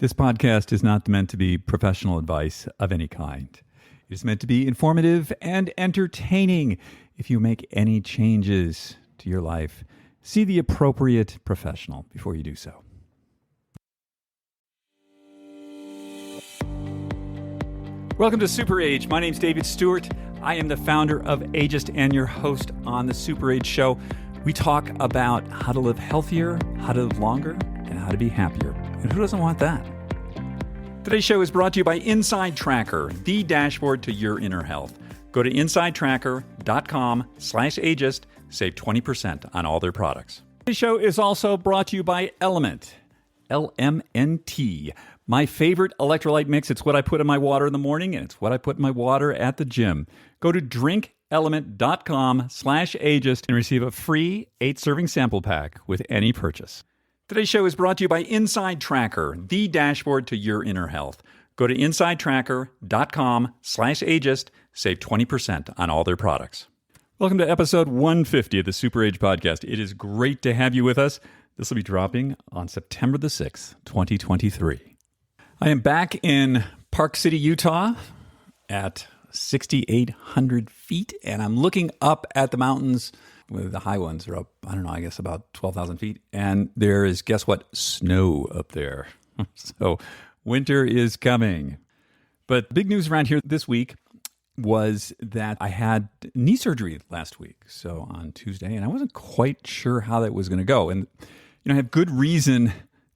This podcast is not meant to be professional advice of any kind. It is meant to be informative and entertaining. If you make any changes to your life, see the appropriate professional before you do so. Welcome to Super Age. My name's David Stewart. I am the founder of Ageist and your host on the Super Age Show. We talk about how to live healthier, how to live longer, and how to be happier. And who doesn't want that? Today's show is brought to you by Inside Tracker, the dashboard to your inner health. Go to insidetracker.com/ageist. Save 20% on all their products. Today's show is also brought to you by Element, LMNT. My favorite electrolyte mix. It's what I put in my water in the morning, and it's what I put in my water at the gym. Go to drinkelement.com/ageist and receive a free 8-serving sample pack with any purchase. Today's show is brought to you by Inside Tracker, the dashboard to your inner health. Go to insidetracker.com/ageist. Save 20% on all their products. Welcome to episode 150 of the Super Age Podcast. It is great to have you with us. This will be dropping on September the 6th, 2023. I am back in Park City, Utah at 6,800 feet, and I'm looking up at the mountains. The high ones are up, I guess about 12,000 feet. And there is, guess what? Snow up there. So winter is coming. But big news around here this week was that I had knee surgery last week. So on Tuesday, and I wasn't quite sure how that was going to go. And, I have good reason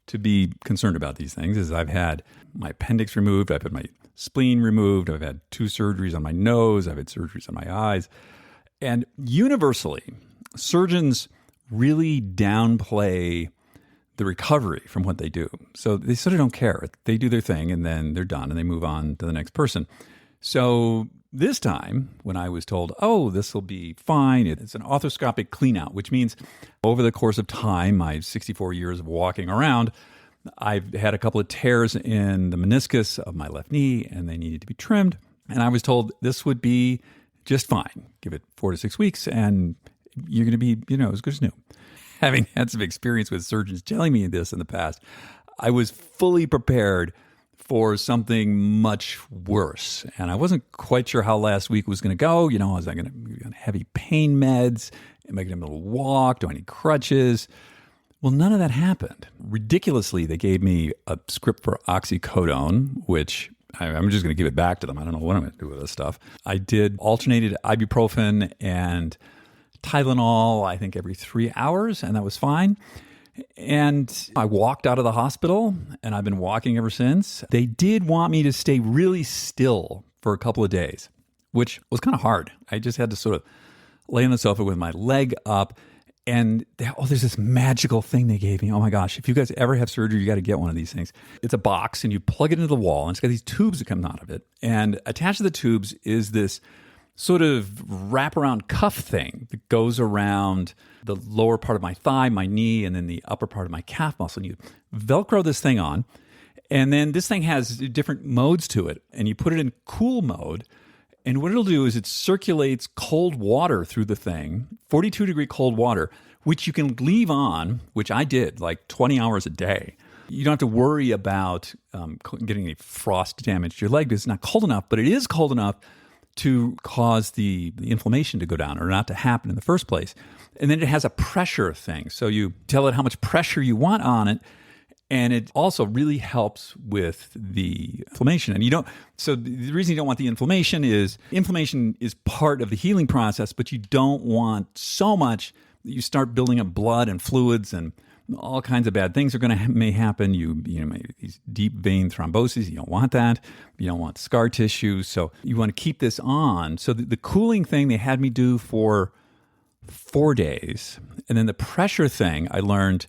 to be concerned about these things, as I've had my appendix removed, I've had my spleen removed, I've had 2 surgeries on my nose, I've had surgeries on my eyes. And universally, surgeons really downplay the recovery from what they do. So they sort of don't care. They do their thing and then they're done and they move on to the next person. So this time, when I was told, this will be fine, it's an arthroscopic cleanout, which means over the course of time, my 64 years of walking around, I've had a couple of tears in the meniscus of my left knee and they needed to be trimmed. And I was told this would be just fine. Give it 4 to 6 weeks and you're going to be, as good as new. Having had some experience with surgeons telling me this in the past, I was fully prepared for something much worse. And I wasn't quite sure how last week was going to go. Was I going to be on heavy pain meds? Am I going to be able to walk? Do I need crutches? Well, none of that happened. Ridiculously, they gave me a script for oxycodone, which I'm just going to give it back to them. I don't know what I'm going to do with this stuff. I did alternated ibuprofen and Tylenol, I think every 3 hours, and that was fine. And I walked out of the hospital, and I've been walking ever since. They did want me to stay really still for a couple of days, which was kind of hard. I just had to sort of lay on the sofa with my leg up. And there's this magical thing they gave me. Oh my gosh, if you guys ever have surgery, you got to get one of these things. It's a box and you plug it into the wall and it's got these tubes that come out of it. And attached to the tubes is this sort of wraparound cuff thing that goes around the lower part of my thigh, my knee, and then the upper part of my calf muscle. And you Velcro this thing on. And then this thing has different modes to it. And you put it in cool mode. And what it'll do is it circulates cold water through the thing, 42-degree cold water, which you can leave on, which I did like 20 hours a day. You don't have to worry about getting any frost damage to your leg because it's not cold enough, but it is cold enough to cause the inflammation to go down or not to happen in the first place. And then it has a pressure thing. So you tell it how much pressure you want on it. And it also really helps with the inflammation. And so the reason you don't want the inflammation is part of the healing process, but you don't want so much that you start building up blood and fluids and all kinds of bad things may happen. These deep vein thrombosis, you don't want that. You don't want scar tissue. So you want to keep this on. So the cooling thing they had me do for 4 days. And then the pressure thing I learned,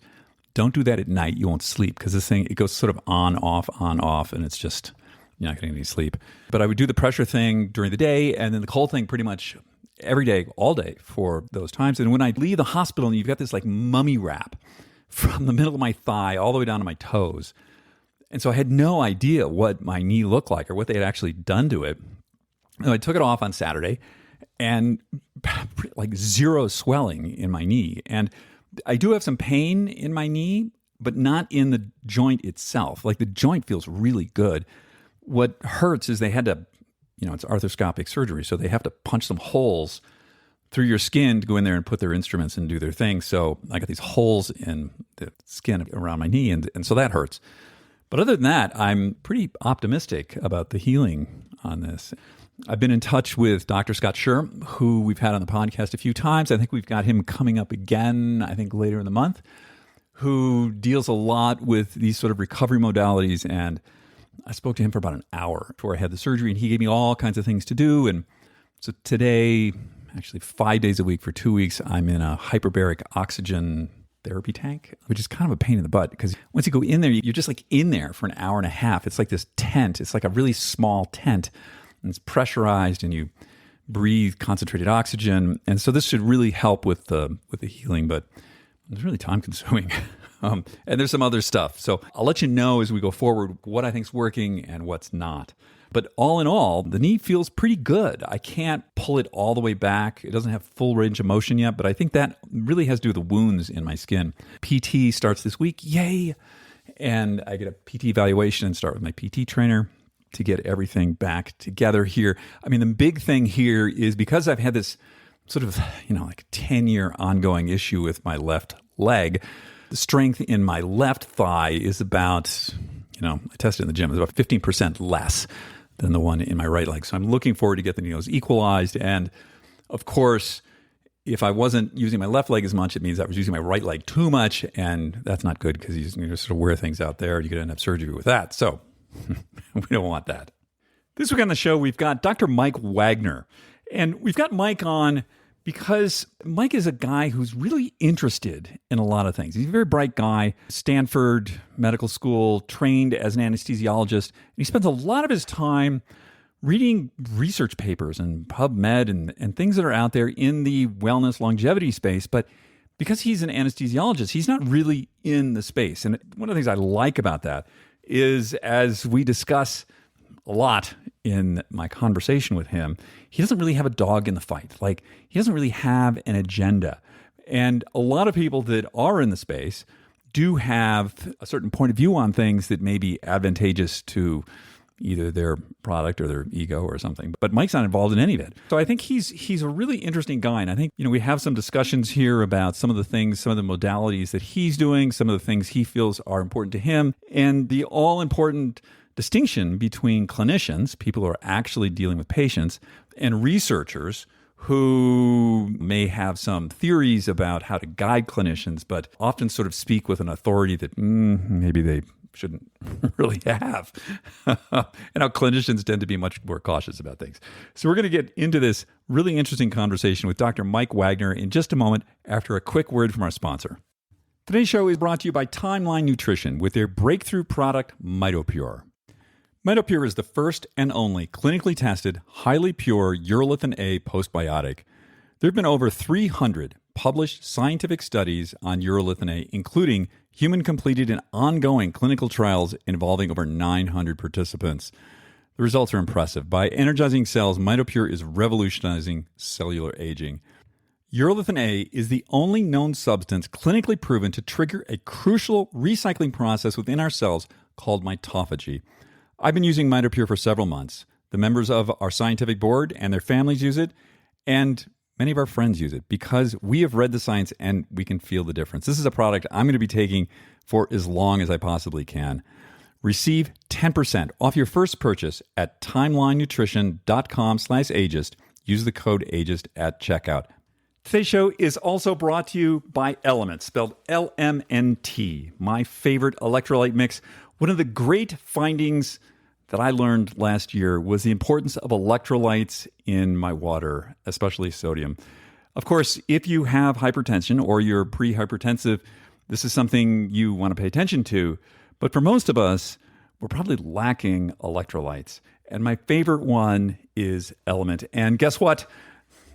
don't do that at night. You won't sleep because this thing, it goes sort of on, off, and it's just, you're not getting any sleep. But I would do the pressure thing during the day and then the cold thing pretty much every day, all day for those times. And when I leave the hospital and you've got this like mummy wrap from the middle of my thigh all the way down to my toes. And so I had no idea what my knee looked like or what they had actually done to it. And I took it off on Saturday and like zero swelling in my knee. And I do have some pain in my knee, but not in the joint itself. Like the joint feels really good. What hurts is they had to, it's arthroscopic surgery, so they have to punch some holes through your skin to go in there and put their instruments and do their thing. So I got these holes in the skin around my knee, and so that hurts. But other than that, I'm pretty optimistic about the healing on this. I've been in touch with Dr. Scott Scher, who we've had on the podcast a few times. I think we've got him coming up again, later in the month, who deals a lot with these sort of recovery modalities. And I spoke to him for about an hour before I had the surgery, and he gave me all kinds of things to do. And so today, actually 5 days a week for 2 weeks, I'm in a hyperbaric oxygen therapy tank, which is kind of a pain in the butt because once you go in there, you're just like in there for an hour and a half. It's like this tent. It's like a really small tent, and it's pressurized, and you breathe concentrated oxygen. And so this should really help with the healing, but it's really time consuming. And there's some other stuff. So I'll let you know as we go forward what I think's working and what's not. But all in all, the knee feels pretty good. I can't pull it all the way back. It doesn't have full range of motion yet, but I think that really has to do with the wounds in my skin. PT starts this week. Yay! And I get a PT evaluation and start with my PT trainer to get everything back together here. The big thing here is because I've had this sort of, 10-year ongoing issue with my left leg, the strength in my left thigh is about, I tested in the gym, it's about 15% less than the one in my right leg. So I'm looking forward to getting those equalized. And of course, if I wasn't using my left leg as much, it means I was using my right leg too much. And that's not good because you just sort of wear things out there. You could end up surgery with that. So we don't want that. This week on the show, we've got Dr. Mike Wagner. And we've got Mike on because Mike is a guy who's really interested in a lot of things. He's a very bright guy, Stanford Medical School, trained as an anesthesiologist. And he spends a lot of his time reading research papers and PubMed and things that are out there in the wellness longevity space. But because he's an anesthesiologist, he's not really in the space. And one of the things I like about that is, as we discuss a lot in my conversation with him, he doesn't really have a dog in the fight. Like, he doesn't really have an agenda. And a lot of people that are in the space do have a certain point of view on things that may be advantageous to either their product or their ego or something. But Mike's not involved in any of it. So I think he's a really interesting guy. And I think, we have some discussions here about some of the things, some of the modalities that he's doing, some of the things he feels are important to him, and the all-important distinction between clinicians, people who are actually dealing with patients, and researchers who may have some theories about how to guide clinicians, but often sort of speak with an authority that maybe they shouldn't really have. And how clinicians tend to be much more cautious about things. So we're going to get into this really interesting conversation with Dr. Mike Wagner in just a moment after a quick word from our sponsor. Today's show is brought to you by Timeline Nutrition with their breakthrough product, MitoPure. MitoPure is the first and only clinically tested, highly pure urolithin A postbiotic. There have been over 300 published scientific studies on urolithin A, including human-completed and ongoing clinical trials involving over 900 participants. The results are impressive. By energizing cells, MitoPure is revolutionizing cellular aging. Urolithin A is the only known substance clinically proven to trigger a crucial recycling process within our cells called mitophagy. I've been using MitoPure for several months. The members of our scientific board and their families use it, and many of our friends use it because we have read the science and we can feel the difference. This is a product I'm going to be taking for as long as I possibly can. Receive 10% off your first purchase at timelinenutrition.com/ageist. Use the code ageist at checkout. Today's show is also brought to you by Element, spelled LMNT, my favorite electrolyte mix. One of the great findings that I learned last year was the importance of electrolytes in my water, especially sodium. Of course, if you have hypertension or you're pre-hypertensive, this is something you want to pay attention to. But for most of us, we're probably lacking electrolytes. And my favorite one is Element. And guess what?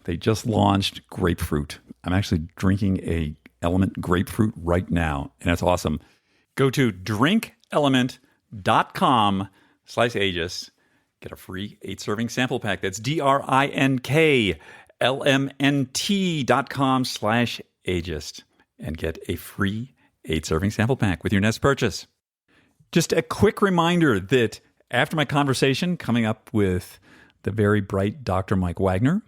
They just launched grapefruit. I'm actually drinking a Element grapefruit right now, and that's awesome. Go to drinkelement.com/ageist. Get a free 8-serving sample pack. That's DRINKLMNT.com/ageist. And get a free 8-serving sample pack with your next purchase. Just a quick reminder that after my conversation coming up with the very bright Dr. Mike Wagner,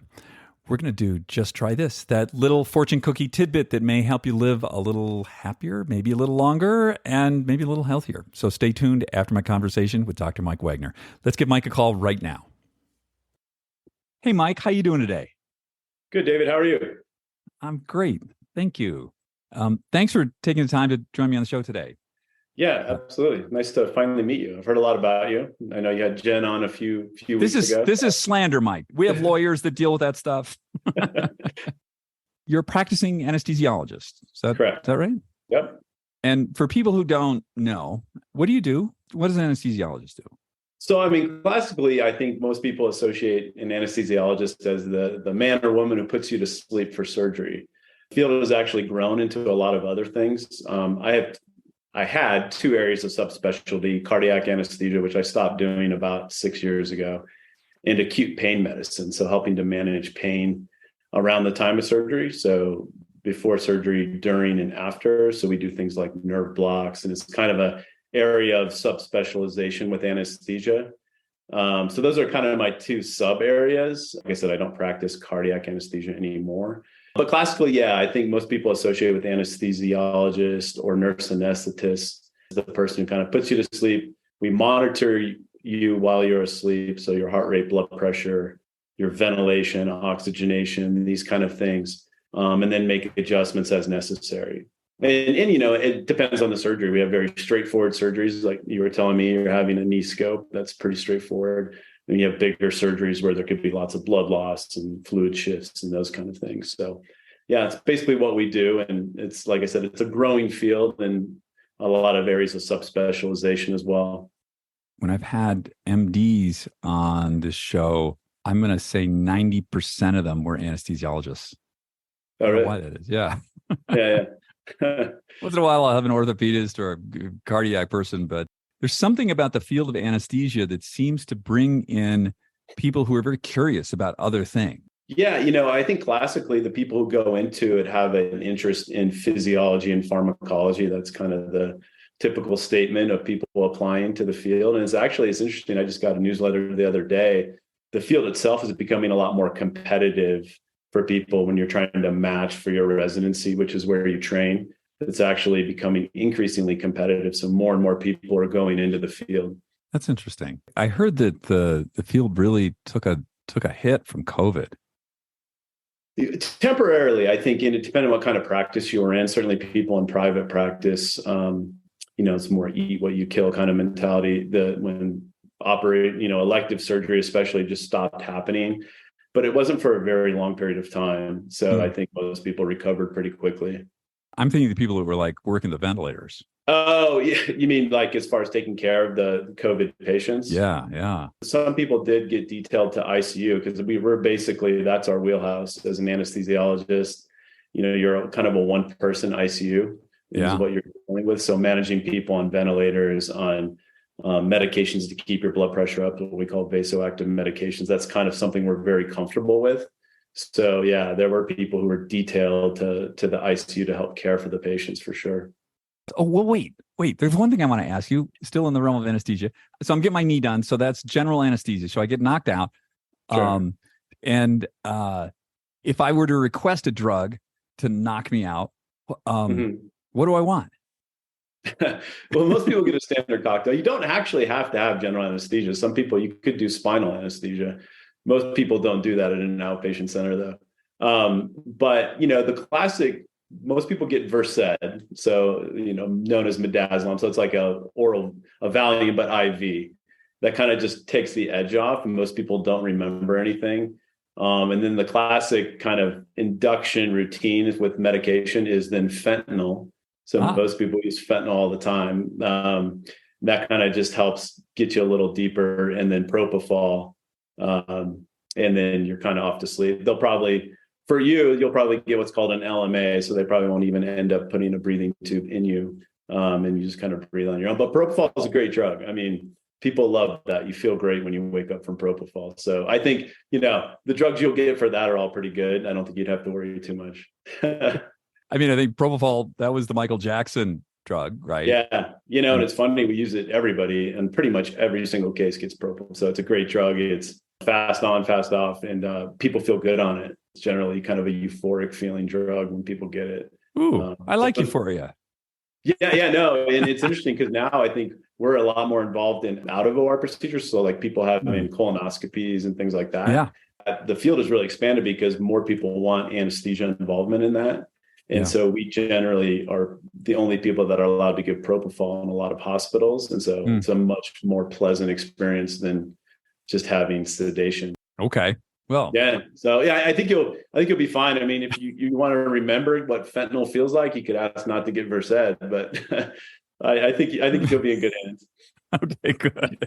we're going to do Just Try This, that little fortune cookie tidbit that may help you live a little happier, maybe a little longer, and maybe a little healthier. So stay tuned after my conversation with Dr. Mike Wagner. Let's give Mike a call right now. Hey, Mike, how you doing today? Good, David. How are you? I'm great. Thank you. Thanks for taking the time to join me on the show today. Yeah, absolutely. Nice to finally meet you. I've heard a lot about you. I know you had Jen on a few weeks ago. This is slander, Mike. We have lawyers that deal with that stuff. You're a practicing anesthesiologist. Correct. Is that right? Yep. And for people who don't know, what do you do? What does an anesthesiologist do? So, I mean, classically, I think most people associate an anesthesiologist as the man or woman who puts you to sleep for surgery. The field has actually grown into a lot of other things. I had 2 areas of subspecialty: cardiac anesthesia, which I stopped doing about 6 years ago, and acute pain medicine. So helping to manage pain around the time of surgery. So before surgery, during, and after. So we do things like nerve blocks, and it's kind of a area of subspecialization with anesthesia. So those are kind of my 2 sub areas. Like I said, I don't practice cardiac anesthesia anymore. But classically, yeah, I think most people associate with anesthesiologist or nurse anesthetist, the person who kind of puts you to sleep. We monitor you while you're asleep. So your heart rate, blood pressure, your ventilation, oxygenation, these kind of things, and then make adjustments as necessary. And you know, it depends on the surgery. We have very straightforward surgeries. Like you were telling me, you're having a knee scope. That's pretty straightforward. And you have bigger surgeries where there could be lots of blood loss and fluid shifts and those kind of things. So yeah, it's basically what we do. And it's, like I said, it's a growing field and a lot of areas of subspecialization as well. When I've had MDs on this show, I'm going to say 90% of them were anesthesiologists. Oh, I don't really? know why that is. Yeah. Yeah. Once in a while, I'll have an orthopedist or a cardiac person, but there's something about the field of anesthesia that seems to bring in people who are very curious about other things. Yeah, you know, I think classically the people who go into it have an interest in physiology and pharmacology. That's kind of the typical statement of people applying to the field. And it's interesting. I just got a newsletter the other day. The field itself is becoming a lot more competitive for people when you're trying to match for your residency, which is where you train. It's actually becoming increasingly competitive. So more and more people are going into the field. That's interesting. I heard that the field really took a hit from COVID. Temporarily, I think, depending on what kind of practice you were in. Certainly people in private practice, it's more eat what you kill kind of mentality. When elective surgery especially just stopped happening. But it wasn't for a very long period of time. So I think most people recovered pretty quickly. I'm thinking the people who were like working the ventilators. Oh, yeah. You mean like as far as taking care of the COVID patients? Yeah. Some people did get detailed to ICU because that's our wheelhouse as an anesthesiologist. You know, you're kind of a one-person ICU is what you're dealing with. So managing people on ventilators, on medications to keep your blood pressure up, what we call vasoactive medications. That's kind of something we're very comfortable with. So yeah, there were people who were detailed to the ICU to help care for the patients for sure. Oh, well, wait. There's one thing I want to ask you, still in the realm of anesthesia. So I'm getting my knee done. So that's general anesthesia. So I get knocked out. Sure. If I were to request a drug to knock me out, what do I want? Well, most people get a standard cocktail. You don't actually have to have general anesthesia. Some people, you could do spinal anesthesia. Most people don't do that at an outpatient center, though. But, the classic, most people get Versed, so, known as midazolam. So it's like a Valium, but IV. That kind of just takes the edge off, and most people don't remember anything. And then the classic kind of induction routine with medication is then fentanyl. So most people use fentanyl all the time. That kind of just helps get you a little deeper, and then propofol. And then you're kind of off to sleep. You'll probably get what's called an LMA. So they probably won't even end up putting a breathing tube in you. And you just kind of breathe on your own. But propofol is a great drug. I mean, people love that. You feel great when you wake up from propofol. So I think, the drugs you'll get for that are all pretty good. I don't think you'd have to worry too much. I mean, I think propofol, that was the Michael Jackson drug, right? Yeah. And it's funny, we use it, everybody, and pretty much every single case gets propofol. So it's a great drug. It's fast on, fast off, and people feel good on it. It's generally kind of a euphoric feeling drug when people get it. Ooh, I like euphoria. Yeah, no. And it's interesting because now I think we're a lot more involved in out of OR procedures. So like people having colonoscopies and things like that. Yeah. The field has really expanded because more people want anesthesia involvement in that. And so we generally are the only people that are allowed to give propofol in a lot of hospitals. And so it's a much more pleasant experience than just having sedation. Okay. Well, yeah. So I think you'll be fine. I mean, if you want to remember what fentanyl feels like, you could ask not to get Versed, but I think you'll be in good hands. Okay, good.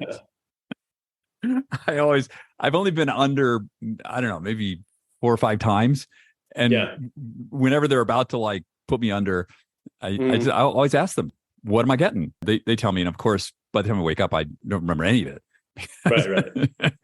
I've only been under, I don't know, maybe 4 or 5 times. And whenever they're about to like put me under, I always ask them, what am I getting? They tell me. And of course, by the time I wake up, I don't remember any of it. Right.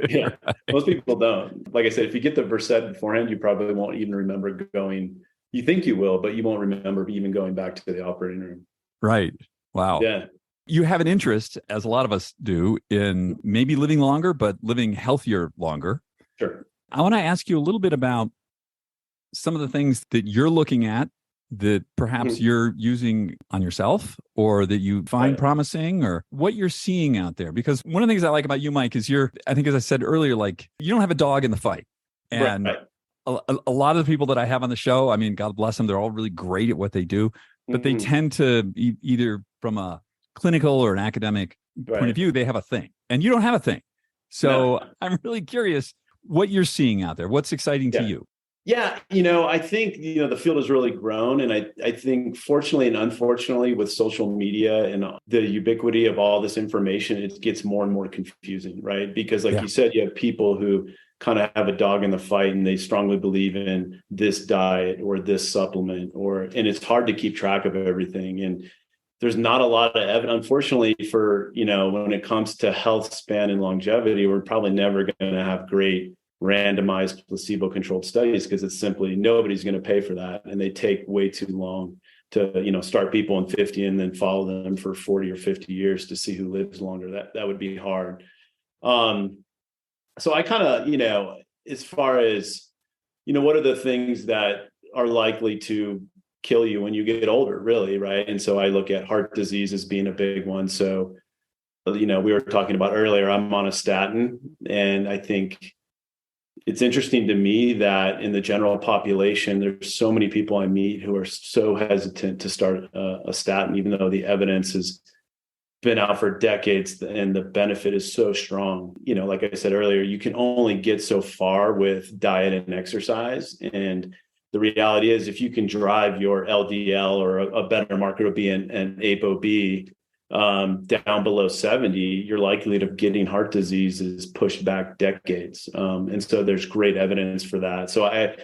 Yeah. Right. Most people don't. Like I said, if you get the Versed beforehand, you probably won't even remember going. You think you will, but you won't remember even going back to the operating room. Right. Wow. Yeah. You have an interest, as a lot of us do, in maybe living longer, but living healthier longer. Sure. I want to ask you a little bit about some of the things that you're looking at that perhaps you're using on yourself or that you find promising, or what you're seeing out there. Because one of the things I like about you, Mike, is I think, as I said earlier, like you don't have a dog in the fight. And a lot of the people that I have on the show, I mean, God bless them, they're all really great at what they do, but they tend to either from a clinical or an academic point of view, they have a thing and you don't have a thing. So I'm really curious what you're seeing out there. What's exciting to you? Yeah, I think, the field has really grown. And I think fortunately and unfortunately with social media and the ubiquity of all this information, it gets more and more confusing, right? Because like you said, you have people who kind of have a dog in the fight and they strongly believe in this diet or this supplement, and it's hard to keep track of everything. And there's not a lot of evidence, unfortunately, for, when it comes to health span and longevity, we're probably never going to have great randomized placebo-controlled studies because it's simply nobody's going to pay for that, and they take way too long to start people in 50 and then follow them for 40 or 50 years to see who lives longer. That would be hard. So I kind of as far as what are the things that are likely to kill you when you get older, really, right? And so I look at heart disease as being a big one. So we were talking about earlier, I'm on a statin, and I think it's interesting to me that in the general population, there's so many people I meet who are so hesitant to start a statin, even though the evidence has been out for decades and the benefit is so strong. Like I said earlier, you can only get so far with diet and exercise. And the reality is, if you can drive your LDL, or a better marker would be an ApoB, down below 70, your likelihood of getting heart disease is pushed back decades. And so there's great evidence for that. So I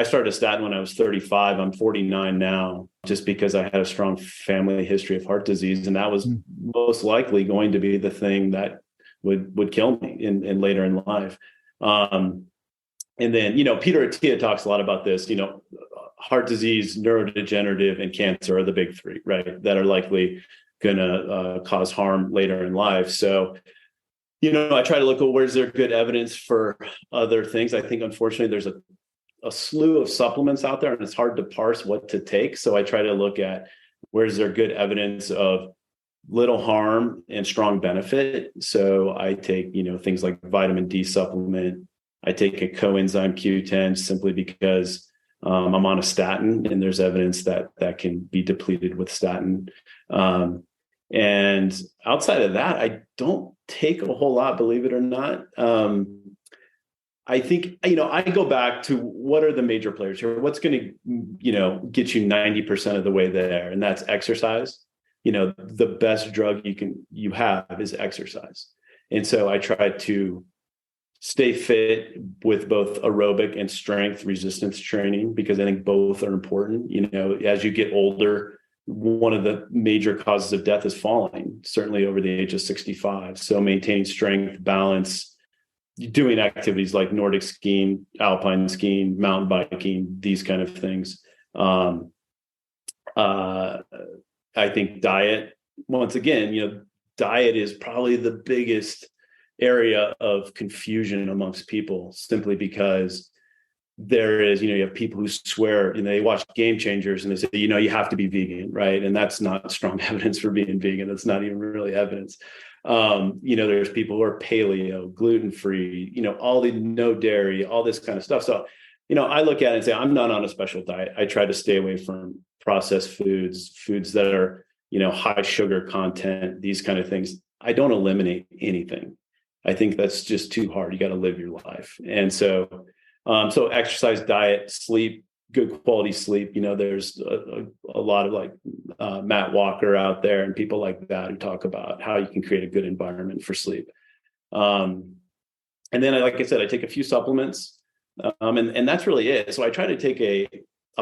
started a statin when I was 35. I'm 49 now, just because I had a strong family history of heart disease. And that was most likely going to be the thing that would kill me in later in life. And then, Peter Attia talks a lot about this, heart disease, neurodegenerative, and cancer are the big three, right? That are likely going to cause harm later in life. So, I try to look at where's there good evidence for other things. I think, unfortunately, there's a slew of supplements out there, and it's hard to parse what to take. So I try to look at where's there good evidence of little harm and strong benefit. So I take, things like vitamin D supplement. I take a coenzyme Q10 simply because I'm on a statin, and there's evidence that can be depleted with statin. And outside of that, I don't take a whole lot, believe it or not. I think, I go back to what are the major players here? What's going to, get you 90% of the way there? And that's exercise. The best drug you have is exercise. And so I try to stay fit with both aerobic and strength resistance training, because I think both are important. As you get older, one of the major causes of death is falling, certainly over the age of 65. So maintaining strength, balance, doing activities like Nordic skiing, alpine skiing, mountain biking, these kind of things Um, I think diet, once again, diet is probably the biggest area of confusion amongst people, simply because there is, you have people who swear, they watch Game Changers and they say, you have to be vegan, right? And that's not strong evidence for being vegan. That's not even really evidence. There's people who are paleo, gluten-free, all the no dairy, all this kind of stuff. So, I look at it and say, I'm not on a special diet. I try to stay away from processed foods that are, high sugar content, these kind of things. I don't eliminate anything. I think that's just too hard. You got to live your life. And so exercise, diet, sleep, good quality sleep. There's a lot of like Matt Walker out there and people like that who talk about how you can create a good environment for sleep. And then, like I said, I take a few supplements, and that's really it. So I try to take a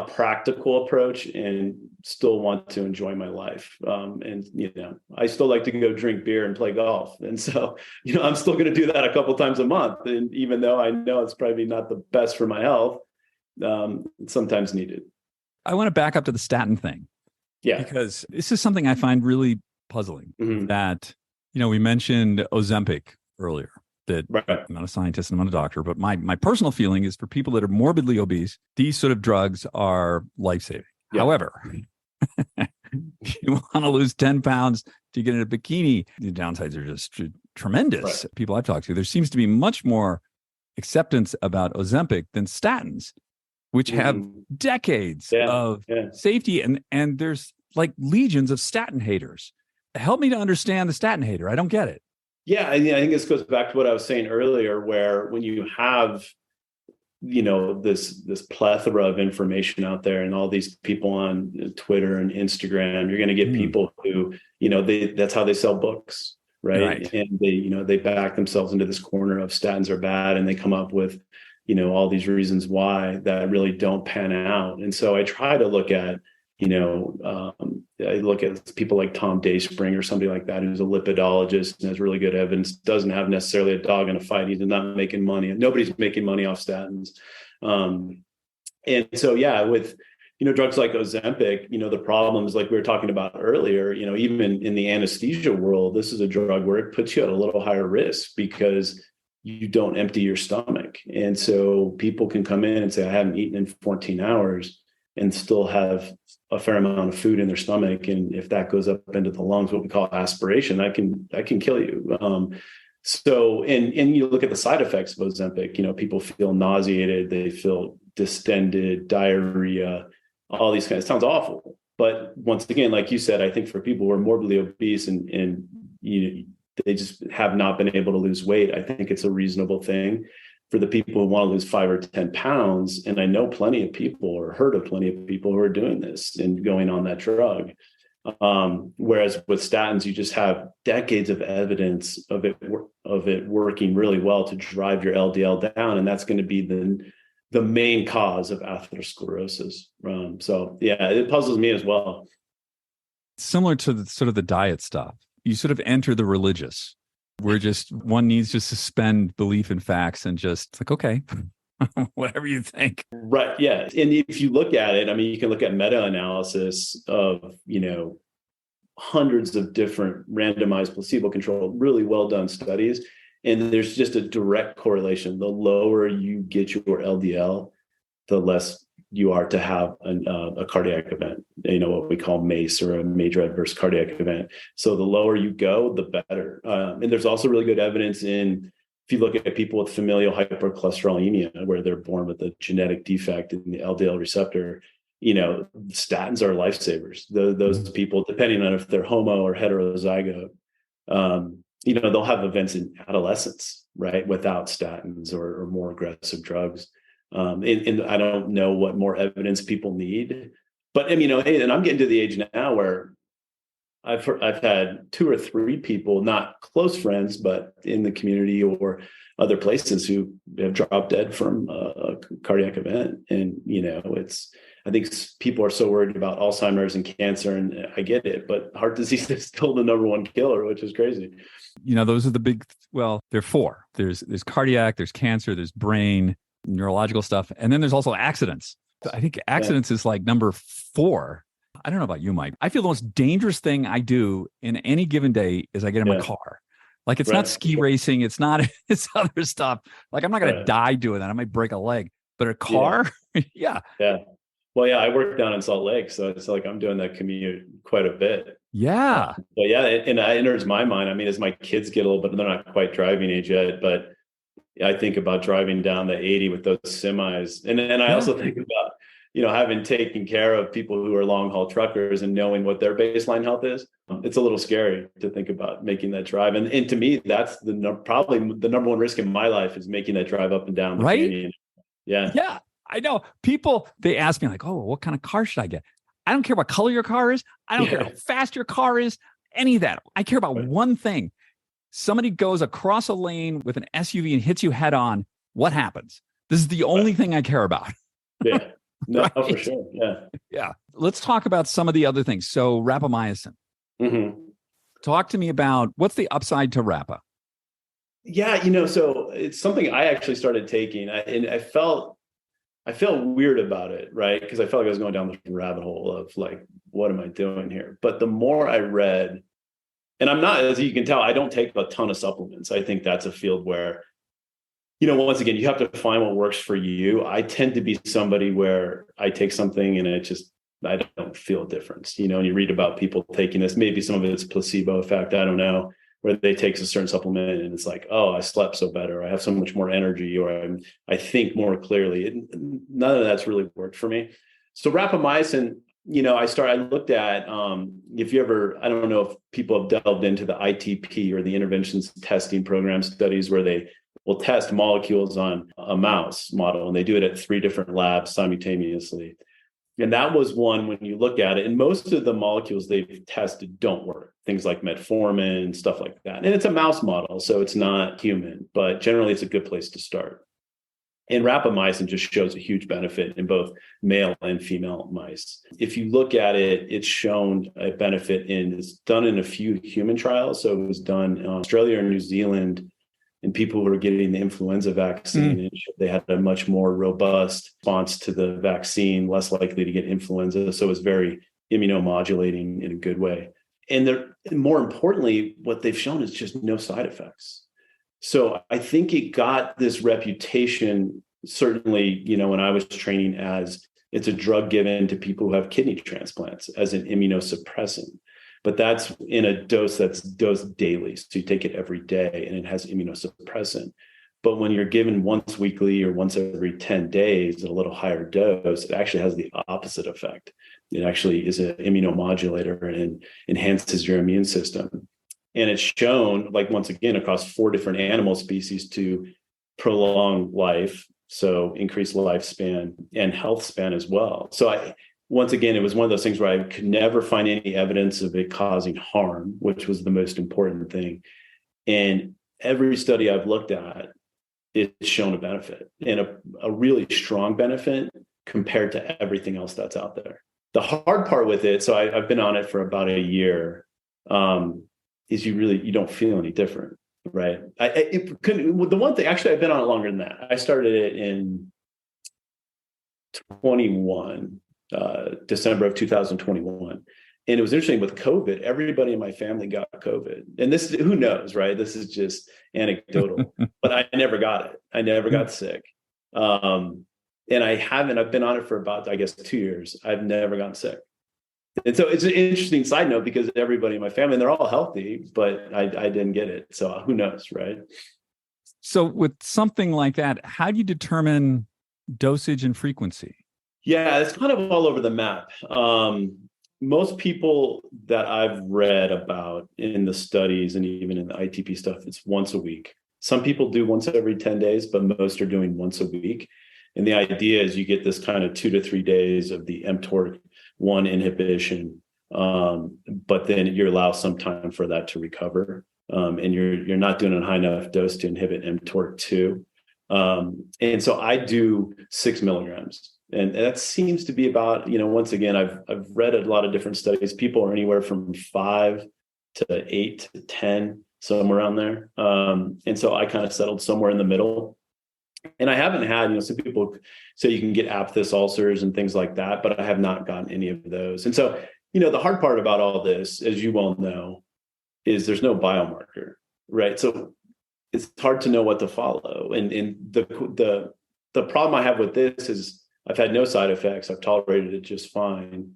practical approach and still want to enjoy my life. I still like to go drink beer and play golf. And so, I'm still going to do that a couple times a month. And even though I know it's probably not the best for my health, it's sometimes needed. I want to back up to the statin thing. Yeah. Because this is something I find really puzzling, that, we mentioned Ozempic earlier. That right. I'm not a scientist and I'm not a doctor, but my personal feeling is for people that are morbidly obese, these sort of drugs are life-saving. Yeah. However, you want to lose 10 pounds to get in a bikini, the downsides are just tremendous. Right. People I've talked to, there seems to be much more acceptance about Ozempic than statins, which have decades of safety. And there's like legions of statin haters. Help me to understand the statin hater. I don't get it. Yeah, I think this goes back to what I was saying earlier, where when you have, this plethora of information out there and all these people on Twitter and Instagram, you're going to get people who, that's how they sell books, right? And they back themselves into this corner of statins are bad, and they come up with, all these reasons why that really don't pan out. And so I try to look at, I look at people like Tom Dayspring or somebody like that, who's a lipidologist and has really good evidence, doesn't have necessarily a dog in a fight. He's not making money, and nobody's making money off statins. And so, with, drugs like Ozempic, the problems like we were talking about earlier, even in the anesthesia world, this is a drug where it puts you at a little higher risk because you don't empty your stomach. And so people can come in and say, I haven't eaten in 14 hours and still have a fair amount of food in their stomach. And if that goes up into the lungs, what we call aspiration, that can kill you. So you look at the side effects of Ozempic, people feel nauseated, they feel distended, diarrhea, all these kinds. It sounds awful. But once again, like you said, I think for people who are morbidly obese and they just have not been able to lose weight, I think it's a reasonable thing. For the people who want to lose 5 or 10 pounds, and I know plenty of people or heard of plenty of people who are doing this and going on that drug. Whereas with statins, you just have decades of evidence of it working really well to drive your LDL down, and that's going to be the main cause of atherosclerosis. It puzzles me as well. Similar to the diet stuff, you sort of enter the religious, where one needs to suspend belief in facts and just like, okay, whatever you think. Right. Yeah. And if you look at it, you can look at meta-analysis of, hundreds of different randomized placebo-controlled, really well done studies. And there's just a direct correlation. The lower you get your LDL, the less you are to have a cardiac event, what we call MACE, or a major adverse cardiac event. So the lower you go, the better. And there's also really good evidence if you look at people with familial hypercholesterolemia, where they're born with a genetic defect in the LDL receptor, statins are lifesavers. Those people, depending on if they're homo or heterozygote, they'll have events in adolescence, right, without statins or more aggressive drugs. And I don't know what more evidence people need, but and I'm getting to the age now where I've had 2 or 3 people, not close friends, but in the community or other places, who have dropped dead from a cardiac event. And, I think people are so worried about Alzheimer's and cancer, and I get it, but heart disease is still the number 1 killer, which is crazy. Those are the big, there are 4. There's cardiac, there's cancer, there's brain, neurological stuff. And then there's also accidents. I think accidents is like number 4. I don't know about you, Mike. I feel the most dangerous thing I do in any given day is I get in my car. Like it's not ski racing. It's not, it's other stuff. Like I'm not going to die doing that. I might break a leg, but a car. Yeah. Well, yeah, I work down in Salt Lake, so it's like I'm doing that commute quite a bit. Yeah. But yeah, it enters my mind. I mean, as my kids get a little bit, they're not quite driving age yet, but I think about driving down the 80 with those semis. And I also think about, having taken care of people who are long haul truckers and knowing what their baseline health is. It's a little scary to think about making that drive. And to me, that's probably the number one risk in my life is making that drive up and down the canyon. Yeah. Yeah. I know people, they ask me like, oh, what kind of car should I get? I don't care what color your car is. I don't care how fast your car is, any of that. I care about one thing. Somebody goes across a lane with an SUV and hits you head on. What happens? This is the only thing I care about. Yeah. No, for sure. Yeah. Yeah. Let's talk about some of the other things. So rapamycin. Mm-hmm. Talk to me about what's the upside to Rapa? Yeah. So it's something I actually started taking and I felt weird about it, right? Because I felt like I was going down this rabbit hole of like, what am I doing here? But the more I read, and I'm not, as you can tell, I don't take a ton of supplements. I think that's a field where, once again, you have to find what works for you. I tend to be somebody where I take something and I don't feel a difference, and you read about people taking this, maybe some of it's placebo effect, I don't know, where they take a certain supplement and it's like, oh, I slept so better. I have so much more energy, or I think more clearly. None of that's really worked for me. So rapamycin, I looked at, if you ever, I don't know if people have delved into the ITP or the interventions testing program studies where they will test molecules on a mouse model, and they do it at 3 different labs simultaneously. And that was one when you look at it, and most of the molecules they've tested don't work. Things like metformin, stuff like that. And it's a mouse model, so it's not human, but generally it's a good place to start. And rapamycin just shows a huge benefit in both male and female mice. If you look at it, it's shown a benefit it's done in a few human trials. So it was done in Australia and New Zealand in people who were getting the influenza vaccine. And they had a much more robust response to the vaccine, less likely to get influenza. So it was very immunomodulating in a good way. And more importantly, what they've shown is just no side effects. So I think it got this reputation, certainly, when I was training, as it's a drug given to people who have kidney transplants as an immunosuppressant. But that's in a dose that's dosed daily. So you take it every day and it has immunosuppressant. But when you're given once weekly or once every 10 days at a little higher dose, it actually has the opposite effect. It actually is an immunomodulator and enhances your immune system. And it's shown, like, once again, across 4 different animal species to prolong life, so increase lifespan and health span as well. So once again, it was one of those things where I could never find any evidence of it causing harm, which was the most important thing. And every study I've looked at, it's shown a benefit, and a really strong benefit compared to everything else that's out there. The hard part with it, so I've been on it for about a year, is you don't feel any different, right? The one thing, actually, I've been on it longer than that. I started it in 21, December of 2021. And it was interesting with COVID, everybody in my family got COVID. And this, who knows, right? This is just anecdotal, but I never got it. I never got sick. And I've been on it for about, I guess, 2 years. I've never gotten sick. And so it's an interesting side note because everybody in my family, they're all healthy, but I didn't get it. So who knows, right? So with something like that, how do you determine dosage and frequency? Yeah, it's kind of all over the map. Most people that I've read about in the studies and even in the ITP stuff, it's once a week. Some people do once every 10 days, but most are doing once a week. And the idea is you get this kind of 2 to 3 days of the mTOR1 inhibition, but then you allow some time for that to recover. And you're not doing a high enough dose to inhibit mTOR2. And so I do 6 milligrams. And that seems to be about, once again, I've read a lot of different studies. People are anywhere from 5 to 8 to 10, somewhere around there. And so I kind of settled somewhere in the middle. And I haven't had, some people say you can get aphthous ulcers and things like that, but I have not gotten any of those. And so, the hard part about all this, as you well know, is there's no biomarker, right? So it's hard to know what to follow. And the problem I have with this is I've had no side effects. I've tolerated it just fine.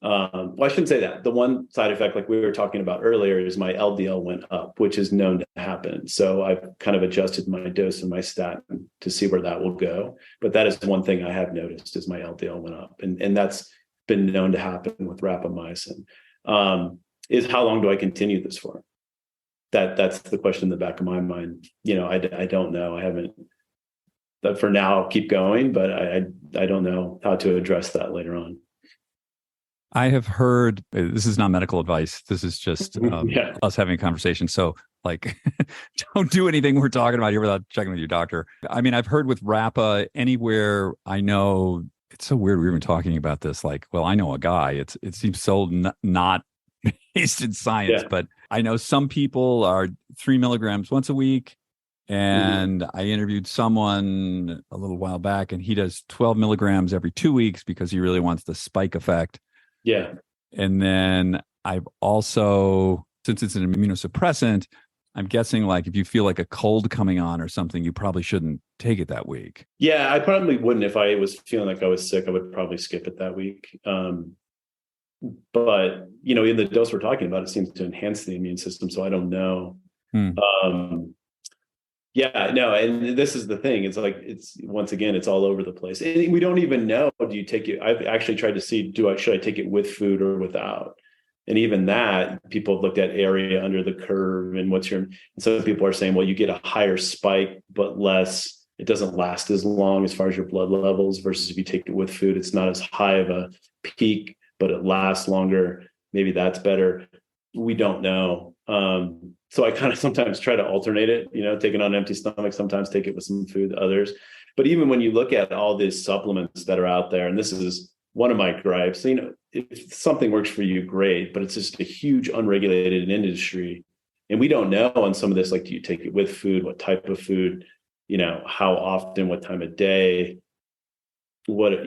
Well, I shouldn't say that. The one side effect, like we were talking about earlier, is my LDL went up, which is known to happen. So I've kind of adjusted my dose and my statin to see where that will go. But that is one thing I have noticed is my LDL went up. And that's been known to happen with rapamycin. Is how long do I continue this for? That's the question in the back of my mind. I don't know. I haven't. But for now, I'll keep going, but I don't know how to address that later on. I have heard, this is not medical advice. This is just us having a conversation. So don't do anything we're talking about here without checking with your doctor. I mean, I've heard with Rapa anywhere I know, it's so weird. We were even talking about this. I know a guy, it seems so not based in science, but I know some people are 3 milligrams once a week. And I interviewed someone a little while back and he does 12 milligrams every 2 weeks because he really wants the spike effect. Yeah. And then I've also, since it's an immunosuppressant, I'm guessing if you feel like a cold coming on or something, you probably shouldn't take it that week. Yeah, I probably wouldn't. If I was feeling like I was sick, I would probably skip it that week. But, in the dose we're talking about, it seems to enhance the immune system. So I don't know. Yeah, no. And this is the thing. It's once again, it's all over the place. And we don't even know, do you take it? I've actually tried to see, should I take it with food or without? And even that, people have looked at area under the curve and and some people are saying, well, you get a higher spike, but less, it doesn't last as long as far as your blood levels versus if you take it with food, it's not as high of a peak, but it lasts longer. Maybe that's better. We don't know. So I kind of sometimes try to alternate it, take it on an empty stomach, sometimes take it with some food, others. But even when you look at all these supplements that are out there, and this is one of my gripes, if something works for you, great, but it's just a huge unregulated industry. And we don't know on some of this, do you take it with food? What type of food? How often, what time of day? What are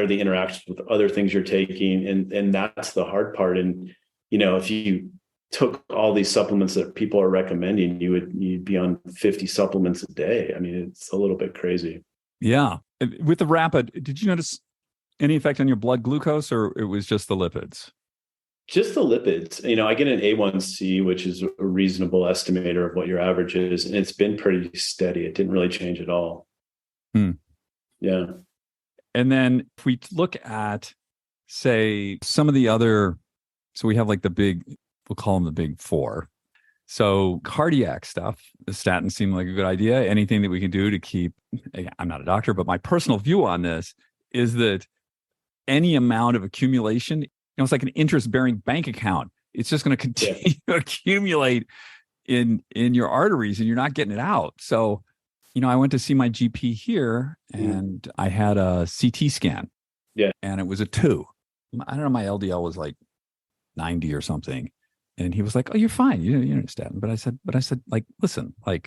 the interactions with other things you're taking? And that's the hard part. And, if you took all these supplements that people are recommending, you'd be on 50 supplements a day. I mean, it's a little bit crazy. Yeah. With the rapid, did you notice any effect on your blood glucose, or it was just the lipids? Just the lipids. I get an A1C, which is a reasonable estimator of what your average is. And it's been pretty steady. It didn't really change at all. Yeah. And then if we look at, say, some of the other, so we have the big, we'll call them the big four. So cardiac stuff, the statins seem like a good idea. Anything that we can do to keep, I'm not a doctor, but my personal view on this is that any amount of accumulation, it's like an interest-bearing bank account. It's just going to continue to accumulate in your arteries and you're not getting it out. So, I went to see my GP here and I had a CT scan. Yeah. And it was a 2. I don't know, my LDL was 90 or something. And he was like, "Oh, you're fine. You know statin." But I said, listen, I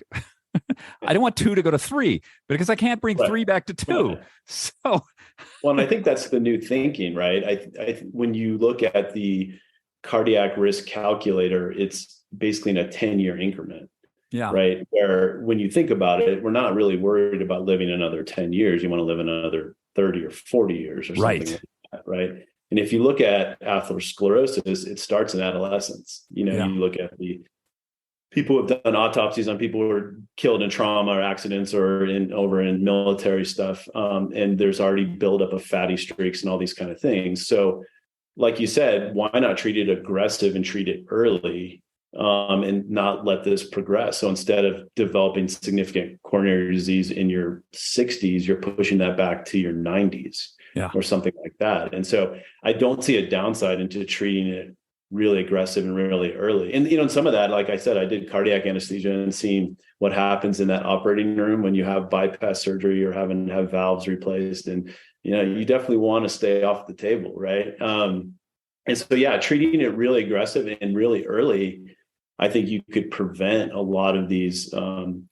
don't want 2 to go to 3 because I can't bring 3 back to 2. Right. So, well, and I think that's the new thinking, right? When you look at the cardiac risk calculator, it's basically in a 10-year increment. Yeah. Right. Where when you think about it, we're not really worried about living another 10 years. You want to live another 30 or 40 years or something like that. Right. And if you look at atherosclerosis, it starts in adolescence. You look at the people who have done autopsies on people who were killed in trauma or accidents or over in military stuff. And there's already buildup of fatty streaks and all these kind of things. So like you said, why not treat it aggressive and treat it early and not let this progress? So instead of developing significant coronary disease in your 60s, you're pushing that back to your 90s. Or something like that. And so I don't see a downside into treating it really aggressive and really early. And, in some of that, like I said, I did cardiac anesthesia and seeing what happens in that operating room when you have bypass surgery or having to have valves replaced. And, you definitely want to stay off the table. Right. And so, treating it really aggressive and really early I think you could prevent a lot of these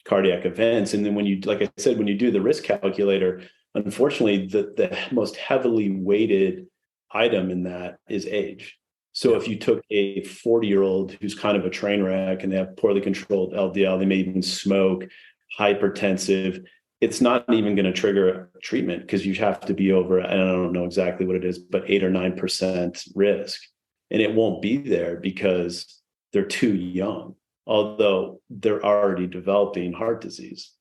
cardiac events. And then when you, like I said, when you do the risk calculator, unfortunately, the most heavily weighted item in that is age. So if you took a 40-year-old who's kind of a train wreck and they have poorly controlled LDL, they may even smoke, hypertensive, it's not even going to trigger treatment because you have to be over, and I don't know exactly what it is, but 8 or 9% risk. And it won't be there because they're too young, although they're already developing heart disease.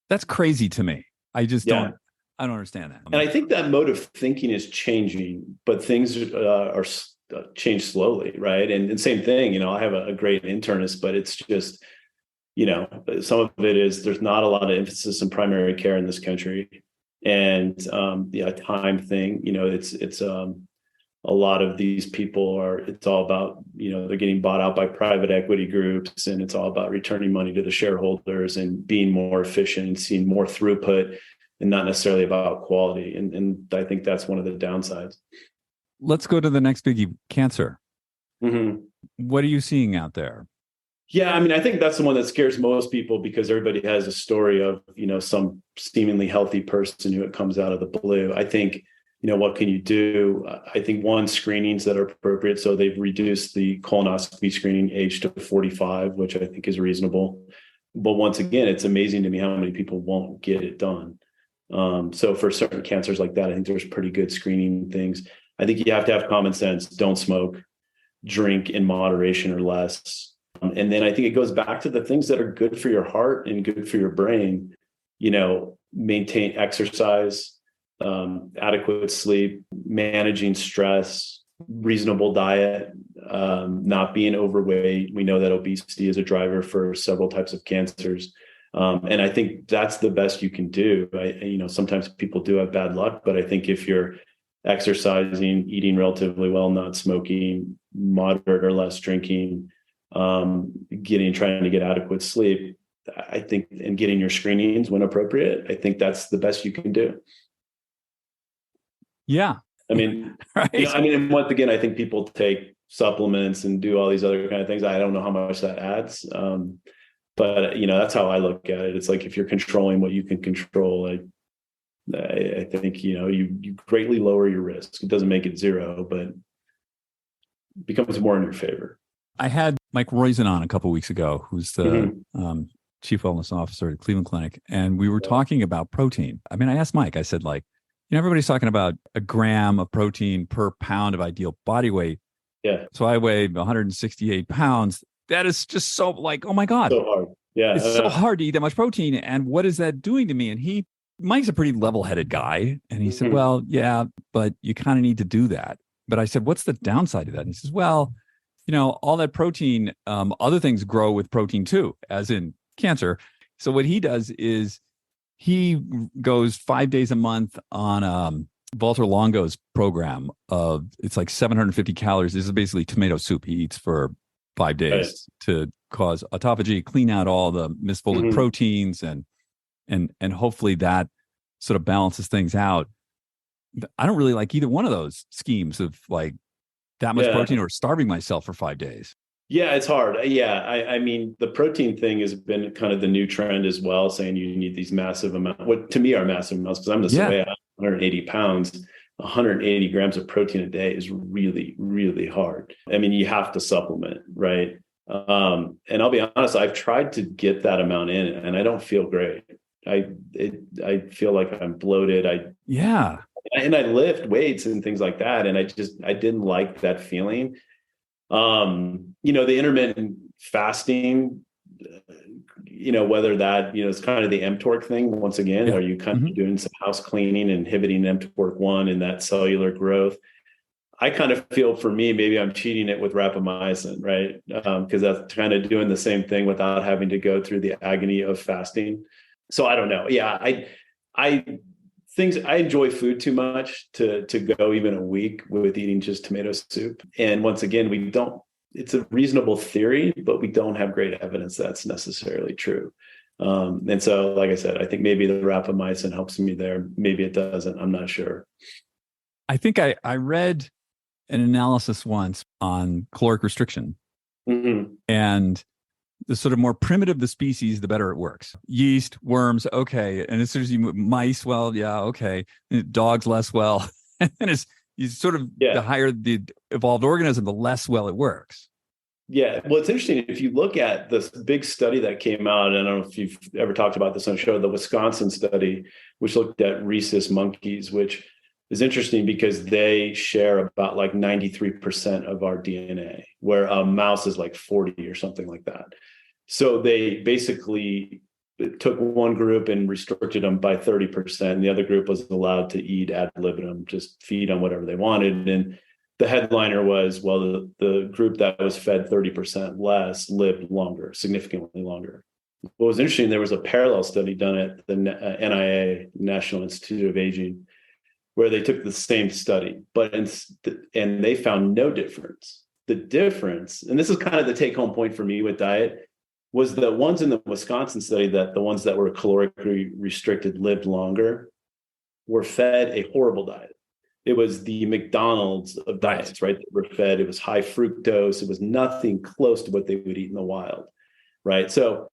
That's crazy to me. I just I don't understand that. And I think that mode of thinking is changing, but things are changed slowly, right? And same thing, I have a great internist, but it's just, some of it is there's not a lot of emphasis in primary care in this country. And time thing, it's a lot of these people it's all about, they're getting bought out by private equity groups, and it's all about returning money to the shareholders and being more efficient and seeing more throughput, and not necessarily about quality. And I think that's one of the downsides. Let's go to the next biggie, cancer. Mm-hmm. What are you seeing out there? Yeah, I mean, I think that's the one that scares most people because everybody has a story of, some seemingly healthy person who it comes out of the blue. I think, what can you do? I think one, screenings that are appropriate. So they've reduced the colonoscopy screening age to 45, which I think is reasonable. But once again, it's amazing to me how many people won't get it done. So for certain cancers like that, I think there's pretty good screening things. I think you have to have common sense. Don't smoke, drink in moderation or less. And then I think it goes back to the things that are good for your heart and good for your brain, maintain exercise, adequate sleep, managing stress, reasonable diet, not being overweight. We know that obesity is a driver for several types of cancers. And I think that's the best you can do. Sometimes people do have bad luck, but I think if you're exercising, eating relatively well, not smoking, moderate or less drinking, trying to get adequate sleep, I think, and getting your screenings when appropriate, I think that's the best you can do. Yeah. I mean, right. And once again, I think people take supplements and do all these other kind of things. I don't know how much that adds. But that's how I look at it. It's like, if you're controlling what you can control, I think, you greatly lower your risk. It doesn't make it zero, but it becomes more in your favor. I had Mike Roizen on a couple of weeks ago, who's the chief wellness officer at Cleveland Clinic. And we were talking about protein. I mean, I asked Mike, I said, everybody's talking about a gram of protein per pound of ideal body weight. Yeah. So I weigh 168 pounds. That is just so oh my God. So hard. Yeah. It's so hard to eat that much protein. And what is that doing to me? And Mike's a pretty level-headed guy. And he said, well, yeah, but you kind of need to do that. But I said, what's the downside of that? And he says, well, all that protein, other things grow with protein too, as in cancer. So what he does is he goes 5 days a month on Walter Longo's program of, it's like 750 calories. This is basically tomato soup he eats for 5 days to cause autophagy, clean out all the misfolded proteins, and hopefully that sort of balances things out. I don't really like either one of those schemes of that much protein or starving myself for 5 days. Yeah, it's hard. Yeah. I mean, the protein thing has been kind of the new trend as well, saying you need these massive amounts, what to me are massive amounts, because I'm this way, 180 pounds, 180 grams of protein a day is really, really hard. I mean, you have to supplement, right? And I'll be honest, I've tried to get that amount in and I don't feel great. I feel like I'm bloated. And I lift weights and things like that. And I didn't like that feeling. The intermittent fasting, whether that, it's kind of the mTOR thing. Once again, are you kind of doing some house cleaning, inhibiting mTOR1 and that cellular growth? I kind of feel, for me, maybe I'm cheating it with rapamycin, right? Because that's kind of doing the same thing without having to go through the agony of fasting. So I don't know. Yeah, I enjoy food too much to go even a week with eating just tomato soup. And once again, it's a reasonable theory, but we don't have great evidence that's necessarily true. And so, like I said, I think maybe the rapamycin helps me there. Maybe it doesn't. I'm not sure. I think I read an analysis once on caloric restriction. Mhm. And the sort of more primitive the species, the better it works. Yeast, worms, okay. And as soon as you move mice, well, yeah, okay. Dogs, less well. And it's you sort of the Yeah. higher the evolved organism, the less well it works. Yeah. Well, it's interesting. If you look at this big study that came out, and I don't know if you've ever talked about this on the show, the Wisconsin study, which looked at rhesus monkeys, which is interesting because they share about like 93% of our DNA, where a mouse is like 40 or something like that. So they basically took one group and restricted them by 30%. And the other group was allowed to eat ad libitum, just feed on whatever they wanted. And the headliner was, well, the group that was fed 30% less lived longer, significantly longer. What was interesting, there was a parallel study done at the NIA, National Institute of Aging, where they took the same study, and they found no difference. The difference, and this is kind of the take-home point for me with diet, was the ones in the Wisconsin study that the ones that were calorically restricted lived longer were fed a horrible diet. It was the McDonald's of diets, right? That were fed. It was high fructose. It was nothing close to what they would eat in the wild, right? So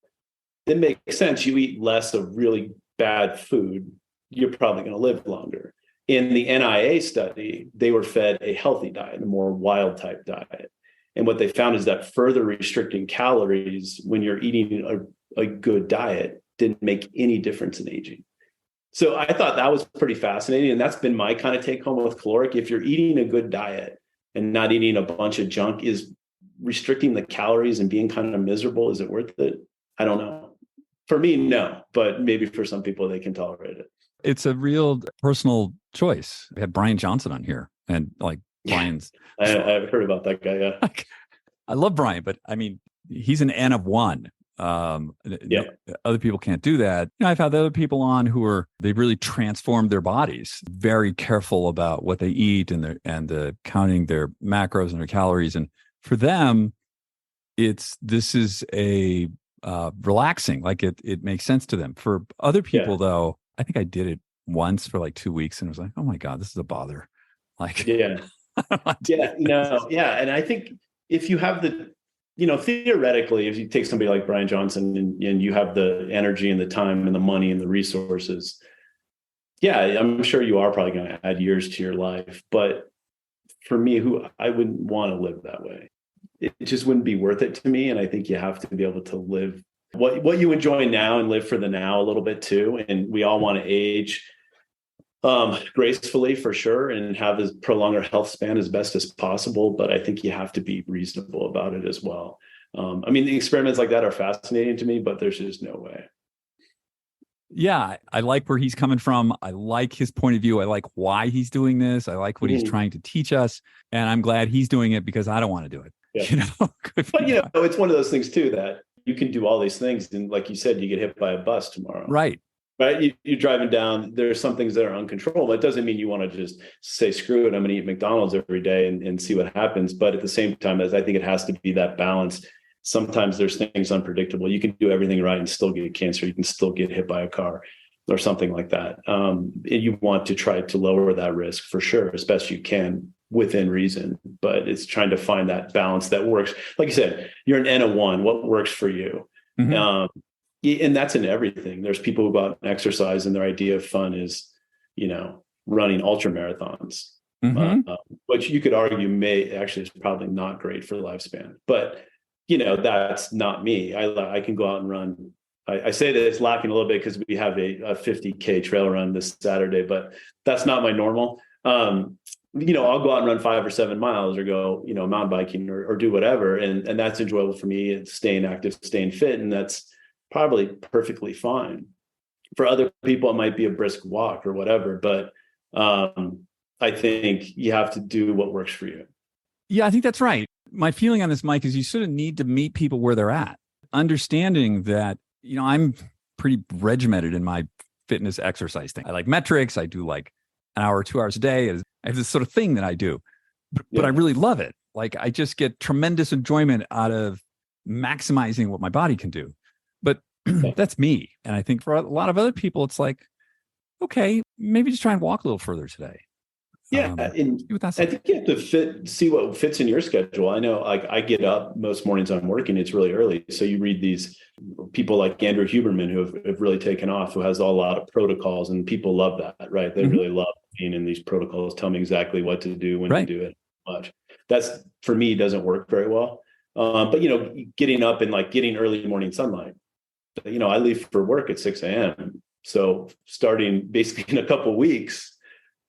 it makes sense. You eat less of really bad food, you're probably going to live longer. In the NIA study, they were fed a healthy diet, a more wild type diet. And what they found is that further restricting calories when you're eating a good diet didn't make any difference in aging. So I thought that was pretty fascinating. And that's been my kind of take home with caloric. If you're eating a good diet and not eating a bunch of junk, is restricting the calories and being kind of miserable, is it worth it? I don't know. For me, no, but maybe for some people, they can tolerate it. It's a real personal choice. We had Brian Johnson on here, and like Brian's. I've heard about that guy. Yeah. I love Brian, but I mean, he's an N of one. Yeah. Other people can't do that. You know, I've had other people on who they've really transformed their bodies, very careful about what they eat and the counting their macros and their calories. And for them, this is a relaxing, like it makes sense to them. For other people, though, I think I did it once for like 2 weeks and it was like, oh my God, this is a bother. Like, yeah. And I think if you have theoretically, if you take somebody like Brian Johnson and you have the energy and the time and the money and the resources, yeah, I'm sure you are probably going to add years to your life. But for me, I wouldn't want to live that way. It just wouldn't be worth it to me. And I think you have to be able to live what you enjoy now and live for the now a little bit too. And we all want to age gracefully for sure and have as prolong our health span as best as possible. But I think you have to be reasonable about it as well. I mean, the experiments like that are fascinating to me, but there's just no way. Yeah, I like where he's coming from. I like his point of view. I like why he's doing this. I like what he's trying to teach us. And I'm glad he's doing it because I don't want to do it. Yeah. But it's one of those things too, that you can do all these things. And like you said, you get hit by a bus tomorrow. Right. You're driving down. There's some things that are uncontrollable. It doesn't mean you want to just say, screw it, I'm going to eat McDonald's every day and see what happens. But at the same time, I think it has to be that balance. Sometimes there's things unpredictable. You can do everything right and still get cancer. You can still get hit by a car or something like that. You want to try to lower that risk for sure, as best you can within reason. But it's trying to find that balance that works. Like you said, you're an N of one. What works for you? Mm-hmm. And that's in everything. There's people who go out and exercise and their idea of fun is, running ultra marathons, which you could argue is probably not great for the lifespan. But, that's not me. I can go out and run. I say that it's laughing a little bit because we have a 50K trail run this Saturday, but that's not my normal. I'll go out and run 5 or 7 miles or go, mountain biking or do whatever. And that's enjoyable for me. It's staying active, staying fit. And that's probably perfectly fine. For other people, it might be a brisk walk or whatever, but I think you have to do what works for you. Yeah, I think that's right. My feeling on this, Mike, is you sort of need to meet people where they're at, understanding that, I'm pretty regimented in my fitness exercise thing. I like metrics. I do like an hour, 2 hours a day. I have this sort of thing that I do, but I really love it. Like I just get tremendous enjoyment out of maximizing what my body can do. But that's me. And I think for a lot of other people, it's like, okay, maybe just try and walk a little further today. Yeah, and See what that's I like. think you have to see what fits in your schedule. I know, like I get up most mornings I'm working, it's really early. So you read these people like Andrew Huberman who have really taken off, who has a lot of protocols, and people love that, right? They really love being in these protocols, tell me exactly what to do, when to Right. do it, much. That's for me doesn't work very well. But getting up and like getting early morning sunlight. I leave for work at 6 a.m. So starting basically in a couple of weeks,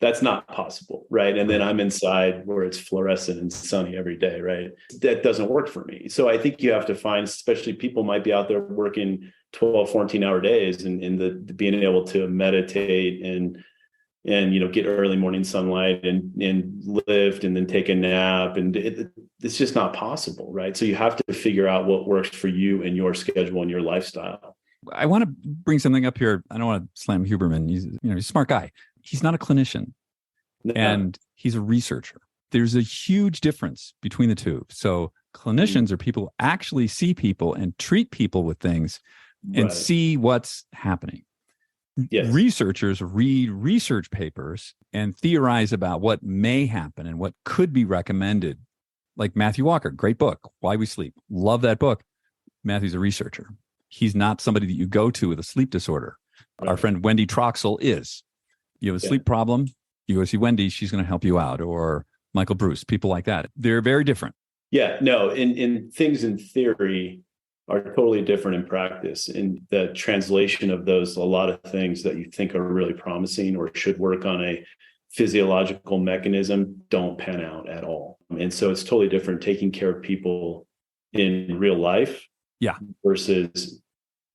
that's not possible, right? And then I'm inside where it's fluorescent and sunny every day, right? That doesn't work for me. So I think you have to find, especially people might be out there working 12, 14-hour days, and the being able to meditate and get early morning sunlight and lift and then take a nap, and it's just not possible, right? So you have to figure out what works for you and your schedule and your lifestyle. I want to bring something up here. I don't want to slam Huberman. He's a smart guy. He's not a clinician, and he's a researcher. There's a huge difference between the two. So clinicians are people who actually see people and treat people with things and see what's happening. Yes. Researchers read research papers and theorize about what may happen and what could be recommended. Like Matthew Walker, great book, Why We Sleep. Love that book. Matthew's a researcher. He's not somebody that you go to with a sleep disorder. Right. Our friend Wendy Troxel is. You have a sleep problem, you go see Wendy, she's going to help you out. Or Michael Bruce, people like that. They're very different. Yeah, no, in things in theory are totally different in practice. In the translation of those, a lot of things that you think are really promising or should work on a physiological mechanism don't pan out at all. And so it's totally different taking care of people in real life versus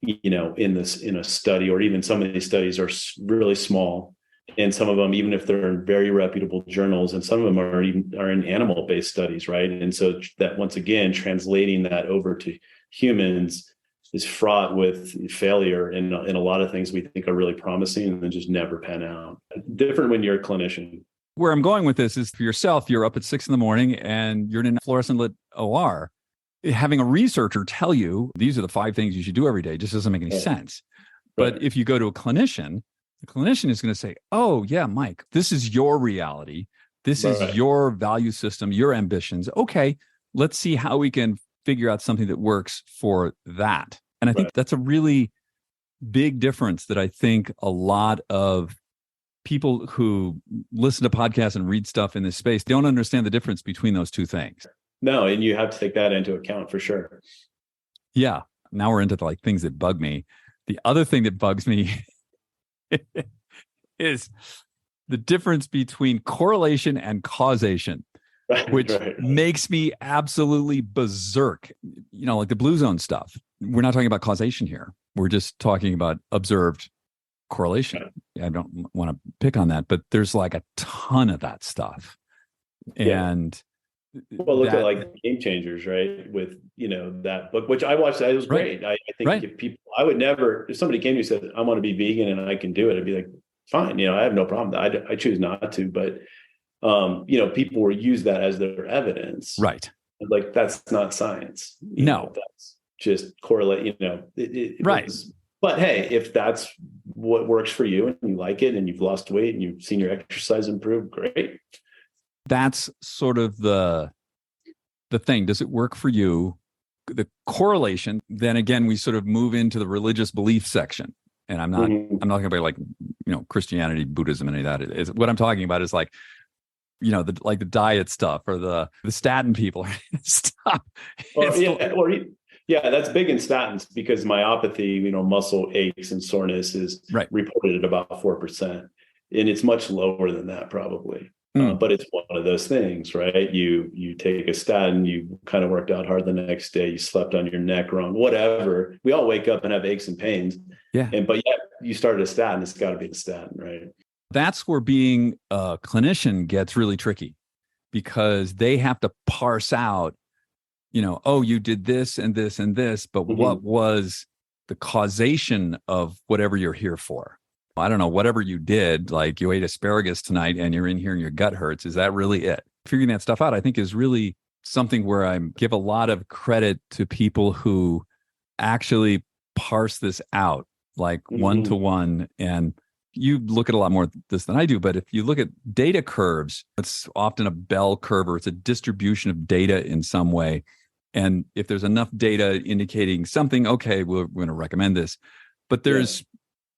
in a study, or even some of these studies are really small. And some of them, even if they're in very reputable journals, and some of them are in animal-based studies, right? And so that, once again, translating that over to humans is fraught with failure in a lot of things we think are really promising and then just never pan out. Different when you're a clinician. Where I'm going with this is, for yourself, you're up at 6 a.m. and you're in a fluorescent lit OR. Having a researcher tell you these are the 5 things you should do every day just doesn't make any sense. Right. But if you go to a clinician, the clinician is going to say, oh, yeah, Mike, this is your reality. This is your value system, your ambitions. Okay, let's see how we can figure out something that works for that. And I think that's a really big difference that I think a lot of people who listen to podcasts and read stuff in this space don't understand the difference between those two things. No, and you have to take that into account for sure. Yeah. Now we're into like things that bug me. The other thing that bugs me is the difference between correlation and causation, which makes me absolutely berserk. Like the Blue Zone stuff. We're not talking about causation here. We're just talking about observed correlation. I don't want to pick on that, but there's like a ton of that stuff. And look at like Game Changers, right? With that book, which I watched, that was great. I think if people, I would never, if somebody came to me and said, I want to be vegan and I can do it, I'd be like, fine, I have no problem. I choose not to, but people will use that as their evidence. Right. Like, that's not science. That's just correlate, but hey, if that's what works for you and you like it and you've lost weight and you've seen your exercise improve, great. That's sort of the thing. Does it work for you? The correlation, then again, we sort of move into the religious belief section. And I'm not talking about like, Christianity, Buddhism, and any of that. What I'm talking about is like, the diet stuff or the statin people stuff. That's big in statins because myopathy, muscle aches and soreness is reported at about 4%. And it's much lower than that probably. But it's one of those things, right? You take a statin, you kind of worked out hard the next day, you slept on your neck wrong, whatever. We all wake up and have aches and pains. Yeah. But yet you started a statin, it's got to be the statin, right? That's where being a clinician gets really tricky because they have to parse out, you did this and this and this, but what was the causation of whatever you're here for? I don't know, whatever you did, like you ate asparagus tonight and you're in here and your gut hurts. Is that really it? Figuring that stuff out, I think, is really something where I give a lot of credit to people who actually parse this out, like one-to-one, and you look at a lot more this than I do, but if you look at data curves, it's often a bell curve or it's a distribution of data in some way. And if there's enough data indicating something, okay, we're going to recommend this. But there's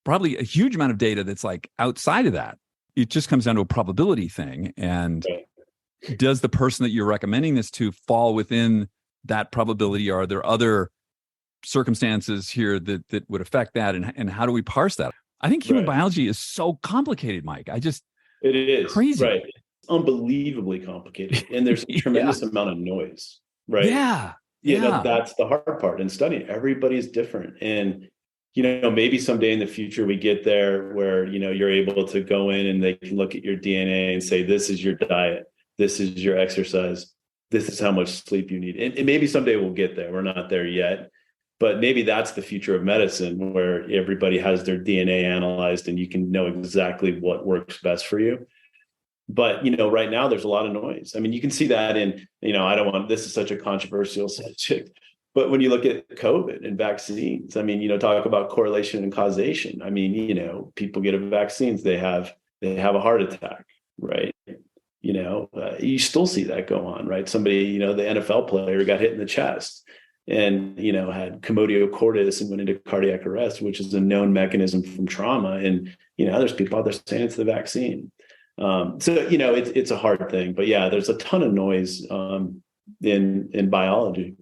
probably a huge amount of data that's like outside of that. It just comes down to a probability thing. And does the person that you're recommending this to fall within that probability? Are there other circumstances here that would affect that? And how do we parse that? I think human biology is so complicated, Mike. It is crazy. Right. It's unbelievably complicated. And there's a tremendous amount of noise, right? Yeah. That's the hard part in studying. Everybody's different. And, maybe someday in the future we get there where, you're able to go in and they can look at your DNA and say, this is your diet. This is your exercise. This is how much sleep you need. And maybe someday we'll get there. We're not there yet. But maybe that's the future of medicine, where everybody has their DNA analyzed and you can know exactly what works best for you. But, right now there's a lot of noise. I mean, you can see that in, this is such a controversial subject, but when you look at COVID and vaccines, I mean, talk about correlation and causation. I mean, people get vaccines, they have a heart attack, right? You still see that go on, right? Somebody, the NFL player got hit in the chest and, had commotio cordis and went into cardiac arrest, which is a known mechanism from trauma. And, there's people out there saying it's the vaccine. It's a hard thing, but there's a ton of noise in biology.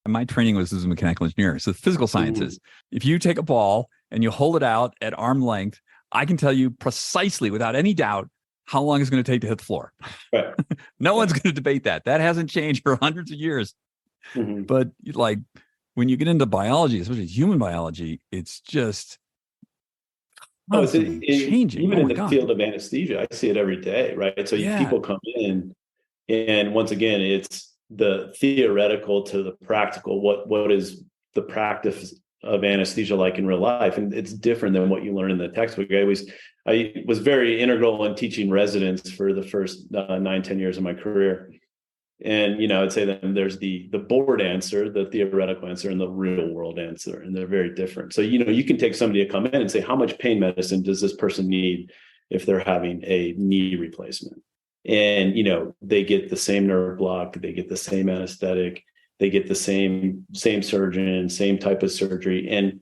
My training was as a mechanical engineer. So the physical sciences, if you take a ball and you hold it out at arm length, I can tell you precisely, without any doubt, how long it's going to take to hit the floor. Right. No one's going to debate that. That hasn't changed for hundreds of years. But like when you get into biology, especially human biology, it's just changing. Even in the field of anesthesia, I see it every day, right? So people come in, and once again, it's the theoretical to the practical. What is the practice of anesthesia like in real life? And it's different than what you learn in the textbook. I was very integral in teaching residents for the first 9-10 years of my career. And, I'd say that there's the board answer, the theoretical answer, and the real world answer, and they're very different. So, you can take somebody to come in and say, how much pain medicine does this person need if they're having a knee replacement? And, they get the same nerve block, they get the same anesthetic, they get the same surgeon, same type of surgery. And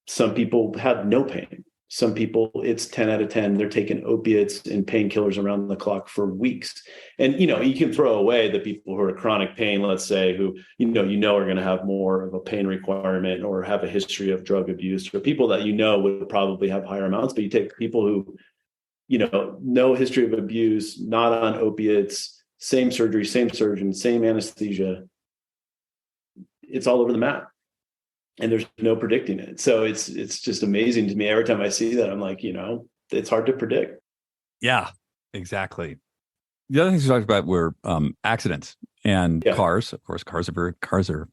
some people have no pain. Some people, it's 10 out of 10. They're taking opiates and painkillers around the clock for weeks. And, you can throw away the people who are chronic pain, let's say, who, are going to have more of a pain requirement or have a history of drug abuse, or people that, would probably have higher amounts. But you take people who, no history of abuse, not on opiates, same surgery, same surgeon, same anesthesia. It's all over the map. And there's no predicting it. So it's just amazing to me. Every time I see that, I'm like, it's hard to predict. Yeah, exactly. The other things we talked about were accidents and cars. Of course, cars are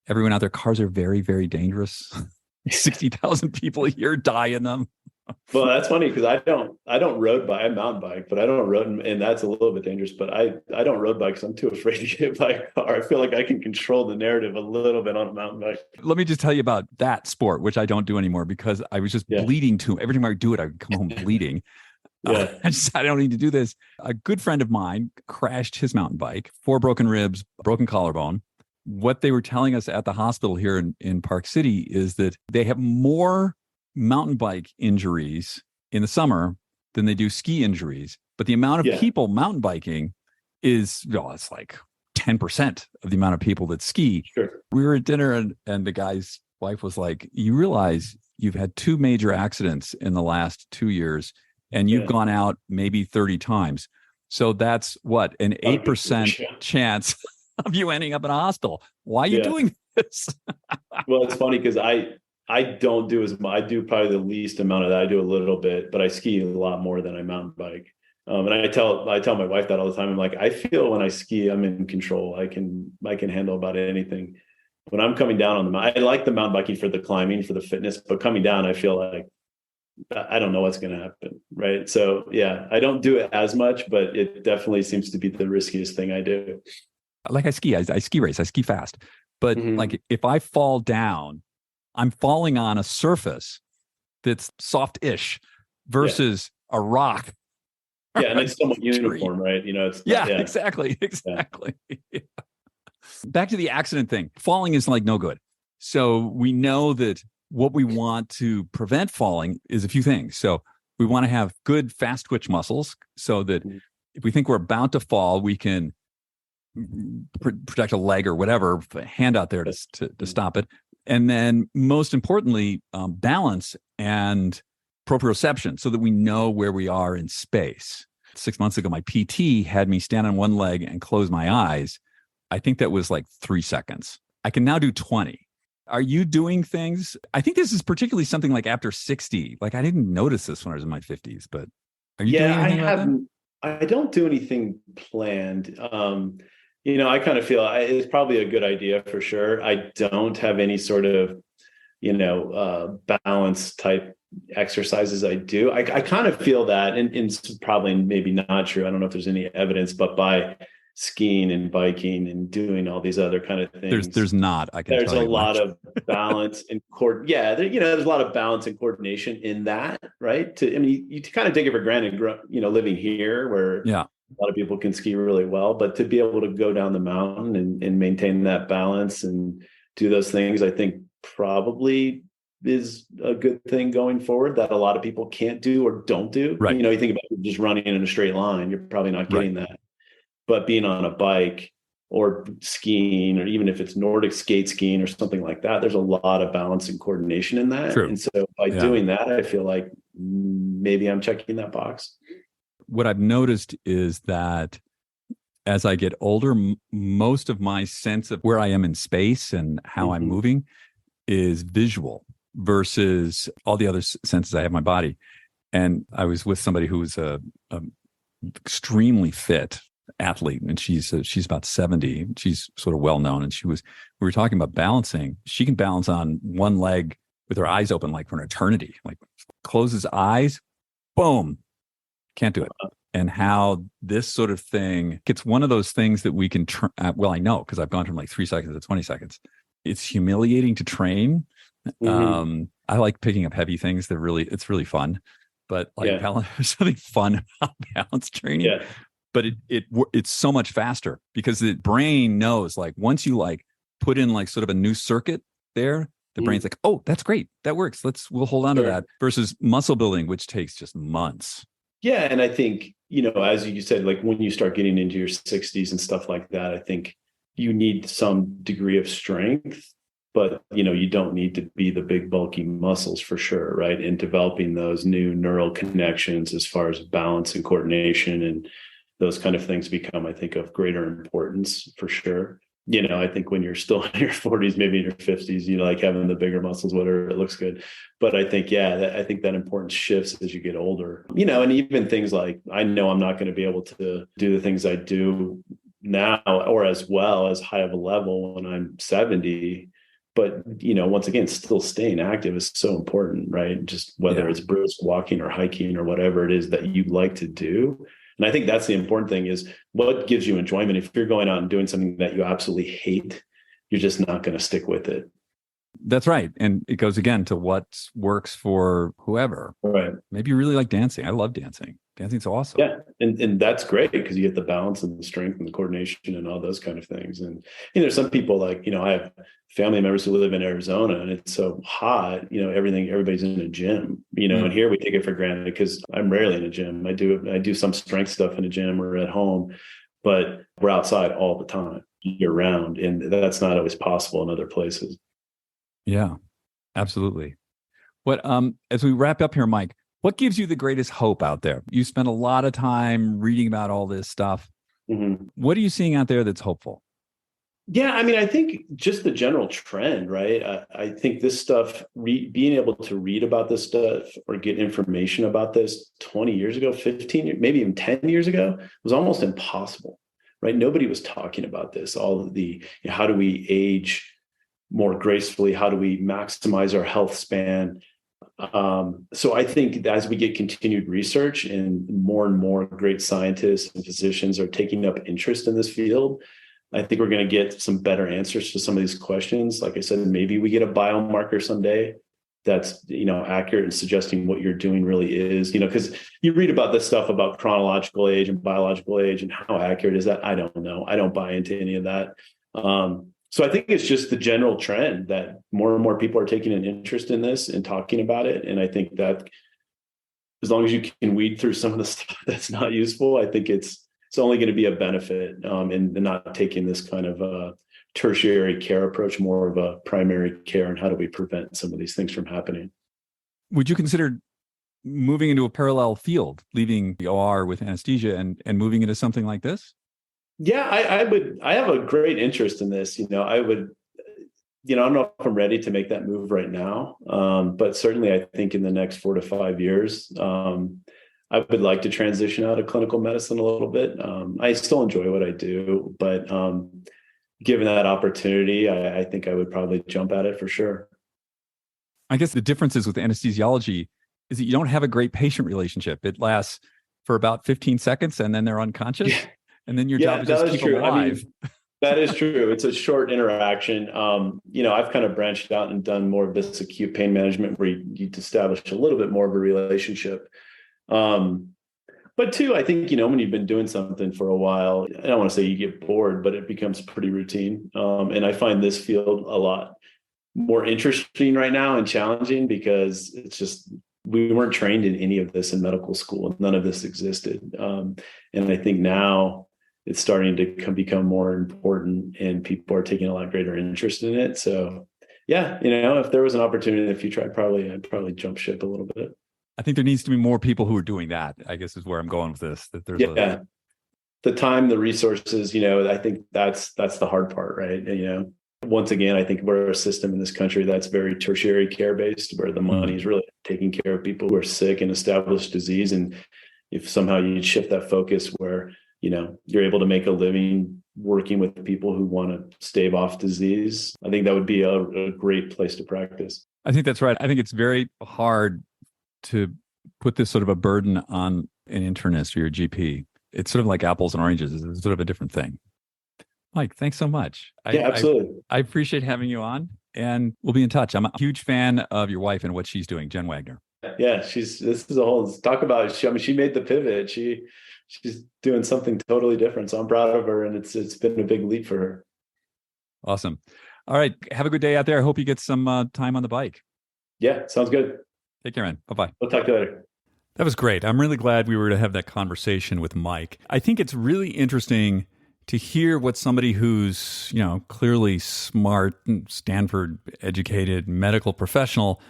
everyone out there. Cars are very, very dangerous. 60,000 people a year die in them. Well, that's funny because I don't road bike. I mountain bike, but I don't road, and that's a little bit dangerous. But I don't road bike because I'm too afraid to get hit by a car. I feel like I can control the narrative a little bit on a mountain bike. Let me just tell you about that sport, which I don't do anymore because I was just bleeding too. Every time I would do it, I would come home bleeding. I don't need to do this. A good friend of mine crashed his mountain bike, 4 broken ribs, broken collarbone. What they were telling us at the hospital here in Park City is that they have more mountain bike injuries in the summer than they do ski injuries. But the amount of people mountain biking is, it's like 10% of the amount of people that ski. Sure. We were at dinner and the guy's wife was like, you realize you've had 2 major accidents in the last 2 years and you've gone out maybe 30 times. So that's what, an 8% chance of you ending up in a hospital. Why are you doing this? Well, it's funny because I don't do as much. I do probably the least amount of that. I do a little bit, but I ski a lot more than I mountain bike. And I tell my wife that all the time. I'm like, I feel when I ski, I'm in control. I can handle about anything. When I'm coming down on the mountain, I like the mountain biking for the climbing, for the fitness, but coming down, I feel like I don't know what's going to happen. Right. So I don't do it as much, but it definitely seems to be the riskiest thing I do. Like I ski race, I ski fast, but like if I fall down, I'm falling on a surface that's soft-ish versus a rock. Yeah, and it's somewhat uniform, right? It's exactly. Yeah. Back to the accident thing. Falling is like no good. So we know that what we want to prevent falling is a few things. So we want to have good fast twitch muscles so that if we think we're about to fall, we can protect a leg or whatever, hand out there to stop it. And then most importantly, balance and proprioception so that we know where we are in space. 6 months ago, my PT had me stand on one leg and close my eyes. I think that was like 3 seconds. I can now do 20. Are you doing things? I think this is particularly something like after 60. Like I didn't notice this when I was in my 50s, but are you doing anything about that? I don't do anything planned. I kind of feel it's probably a good idea for sure. I don't have any sort of, balance type exercises I do. I kind of feel that, and it's probably maybe not true. I don't know if there's any evidence, but by skiing and biking and doing all these other kind of things, there's not. I can. There's tell a you lot much. of balance and there's a lot of balance and coordination in that, right? You kind of take it for granted, living here where a lot of people can ski really well, but to be able to go down the mountain and maintain that balance and do those things, I think probably is a good thing going forward that a lot of people can't do or don't do. Right. You think about just running in a straight line, you're probably not getting that. But being on a bike or skiing, or even if it's Nordic skate skiing or something like that, there's a lot of balance and coordination in that. True. And so by doing that, I feel like maybe I'm checking that box. What I've noticed is that as I get older, most of my sense of where I am in space and how I'm moving is visual versus all the other senses I have in my body. And I was with somebody who was a extremely fit athlete, and she's about 70. She's sort of well known, and we were talking about balancing. She can balance on one leg with her eyes open like for an eternity, like closes eyes, boom, can't do it. And how this sort of thing, it's one of those things that we can I know because I've gone from like 3 seconds to 20 seconds. It's humiliating to train. I like picking up heavy things. It's really fun, but balance, there's something fun about balance training. Yeah. But it's so much faster because the brain knows, like once you like put in like sort of a new circuit there, the brain's like, oh, that's great. That works. We'll hold on to that versus muscle building, which takes just months. Yeah. And I think, as you said, like when you start getting into your 60s and stuff like that, I think you need some degree of strength, but you don't need to be the big bulky muscles for sure. Right. And developing those new neural connections as far as balance and coordination and those kind of things become, I think, of greater importance for sure. I think when you're still in your 40s, maybe in your 50s, you like having the bigger muscles, whatever, it looks good. But I think, I think that importance shifts as you get older, and even things like, I know I'm not going to be able to do the things I do now or as well as high of a level when I'm 70. But, once again, still staying active is so important, right? Just whether it's brisk walking or hiking or whatever it is that you like to do. And I think that's the important thing is what gives you enjoyment. If you're going out and doing something that you absolutely hate, you're just not going to stick with it. That's right. And it goes again to what works for whoever. Right. Maybe you really like dancing. I love dancing. Dancing's awesome. Yeah. And that's great because you get the balance and the strength and the coordination and all those kind of things. And, some people like, I have family members who live in Arizona and it's so hot, everybody's in a gym, and here we take it for granted because I'm rarely in a gym. I do some strength stuff in a gym or at home, but we're outside all the time year round. And that's not always possible in other places. Yeah, absolutely. What, as we wrap up here, Mike, what gives you the greatest hope out there? You spent a lot of time reading about all this stuff. What are you seeing out there that's hopeful? Yeah, I think just the general trend, right? I think this stuff, being able to read about this stuff or get information about this 20 years ago, 15, maybe even 10 years ago, was almost impossible, right? Nobody was talking about this. All of the, how do we age more gracefully? How do we maximize our health span? So I think that as we get continued research and more great scientists and physicians are taking up interest in this field, I think we're going to get some better answers to some of these questions. Like I said, maybe we get a biomarker someday that's, accurate and suggesting what you're doing really is, because you read about this stuff about chronological age and biological age and how accurate is that? I don't know. I don't buy into any of that. So I think it's just the general trend that more and more people are taking an interest in this and talking about it. And I think that as long as you can weed through some of the stuff that's not useful, I think it's only going to be a benefit, in not taking this kind of tertiary care approach, more of a primary care, and how do we prevent some of these things from happening. Would you consider moving into a parallel field, leaving the OR with anesthesia and moving into something like this? Yeah, I would. I have a great interest in this. I would, I don't know if I'm ready to make that move right now. But certainly I think in the next 4 to 5 years, I would like to transition out of clinical medicine a little bit. I still enjoy what I do, but given that opportunity, I think I would probably jump at it for sure. I guess the differences with anesthesiology is that you don't have a great patient relationship. It lasts for about 15 seconds and then they're unconscious. Yeah. And then your job is just keep them alive. That is true. It's a short interaction. I've kind of branched out and done more of this acute pain management where you establish a little bit more of a relationship. But two, I think, when you've been doing something for a while, I don't want to say you get bored, but it becomes pretty routine. And I find this field a lot more interesting right now and challenging because it's just, we weren't trained in any of this in medical school. None of this existed. And I think now it's starting to become more important and people are taking a lot greater interest in it. So yeah, if there was an opportunity in the future, I'd probably jump ship a little bit. I think there needs to be more people who are doing that, I guess is where I'm going with this. That there's the time, the resources, I think that's the hard part, right? And, once again, I think we're a system in this country that's very tertiary care based, where the money is really taking care of people who are sick and established disease. And if somehow you shift that focus where, you're able to make a living working with people who want to stave off disease, I think that would be a great place to practice. I think that's right. I think it's very hard to put this sort of a burden on an internist or your GP. It's sort of like apples and oranges. It's sort of a different thing. Mike, thanks so much. Yeah, absolutely. I appreciate having you on, and we'll be in touch. I'm a huge fan of your wife and what she's doing, Jen Wagner. Yeah, this is a whole talk about. She made the pivot. She's doing something totally different. So I'm proud of her, and it's been a big leap for her. Awesome. All right, have a good day out there. I hope you get some time on the bike. Yeah, sounds good. Take care, man. Bye-bye. We'll talk to you later. That was great. I'm really glad we were to have that conversation with Mike. I think it's really interesting to hear what somebody who's, clearly smart, Stanford educated medical professional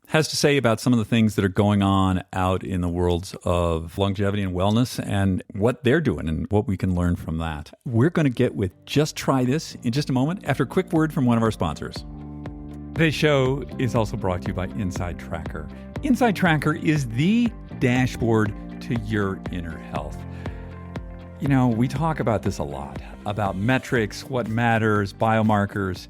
has to say about some of the things that are going on out in the worlds of longevity and wellness and what they're doing and what we can learn from that. We're going to get with Just Try This in just a moment after a quick word from one of our sponsors. Today's show is also brought to you by Inside Tracker. Inside Tracker is the dashboard to your inner health. We talk about this a lot, about metrics, what matters, biomarkers.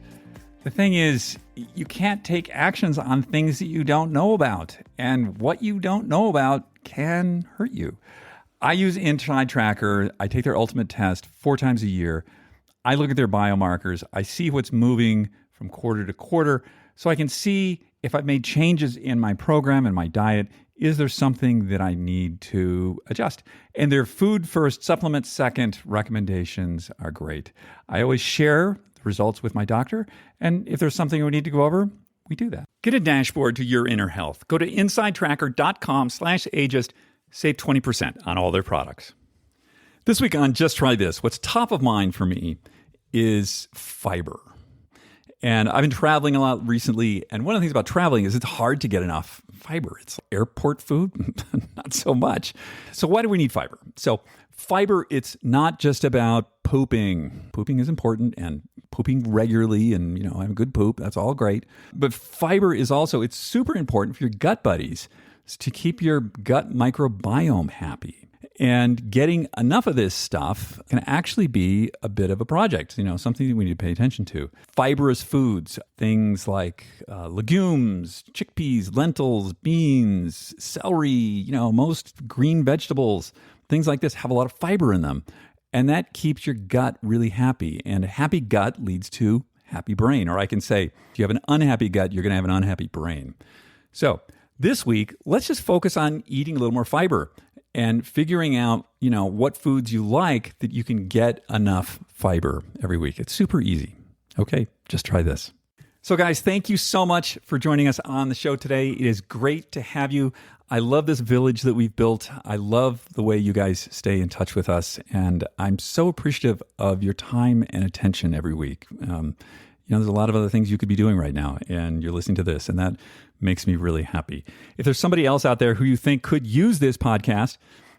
The thing is, you can't take actions on things that you don't know about, and what you don't know about can hurt you. I use Inside Tracker. I take their ultimate test 4 times a year. I look at their biomarkers. I see what's moving from quarter to quarter, so I can see if I've made changes in my program and my diet. Is there something that I need to adjust? And their food first, supplement second recommendations are great. I always share the results with my doctor, and if there's something we need to go over, we do that. Get a dashboard to your inner health. Go to insidetracker.com/ageist. Save 20% on all their products. This week on Just Try This, what's top of mind for me is fiber. And I've been traveling a lot recently, and one of the things about traveling is it's hard to get enough fiber. It's airport food, not so much. So why do we need fiber? So fiber, it's not just about pooping. Pooping is important, and pooping regularly and, have a good poop, that's all great. But fiber is also, it's super important for your gut buddies to keep your gut microbiome happy. And getting enough of this stuff can actually be a bit of a project, something that we need to pay attention to. Fibrous foods, things like legumes, chickpeas, lentils, beans, celery, most green vegetables, things like this have a lot of fiber in them. And that keeps your gut really happy. And a happy gut leads to happy brain. Or I can say, if you have an unhappy gut, you're going to have an unhappy brain. So this week, let's just focus on eating a little more fiber and figuring out, what foods you like that you can get enough fiber every week. It's super easy. Okay, just try this. So guys, thank you so much for joining us on the show today. It is great to have you. I love this village that we've built. I love the way you guys stay in touch with us. And I'm so appreciative of your time and attention every week. There's a lot of other things you could be doing right now, and you're listening to this, and that makes me really happy. If there's somebody else out there who you think could use this podcast,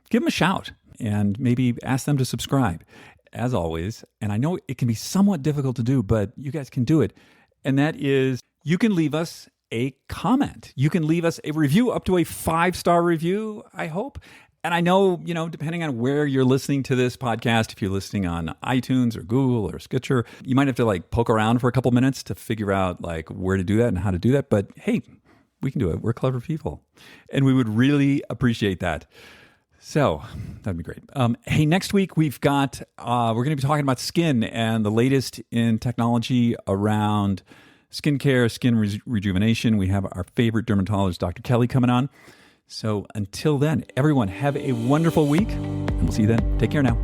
give them a shout and maybe ask them to subscribe. As always, and I know it can be somewhat difficult to do, but you guys can do it. And that is, you can leave us a comment. You can leave us a review, up to a 5-star review, I hope. And I know, depending on where you're listening to this podcast, if you're listening on iTunes or Google or Stitcher, you might have to poke around for a couple minutes to figure out where to do that and how to do that. But hey, we can do it. We're clever people. And we would really appreciate that. So that'd be great. Hey, next week we're going to be talking about skin and the latest in technology around skincare, skin rejuvenation. We have our favorite dermatologist, Dr. Kelly, coming on. So until then, everyone have a wonderful week, and we'll see you then. Take care now.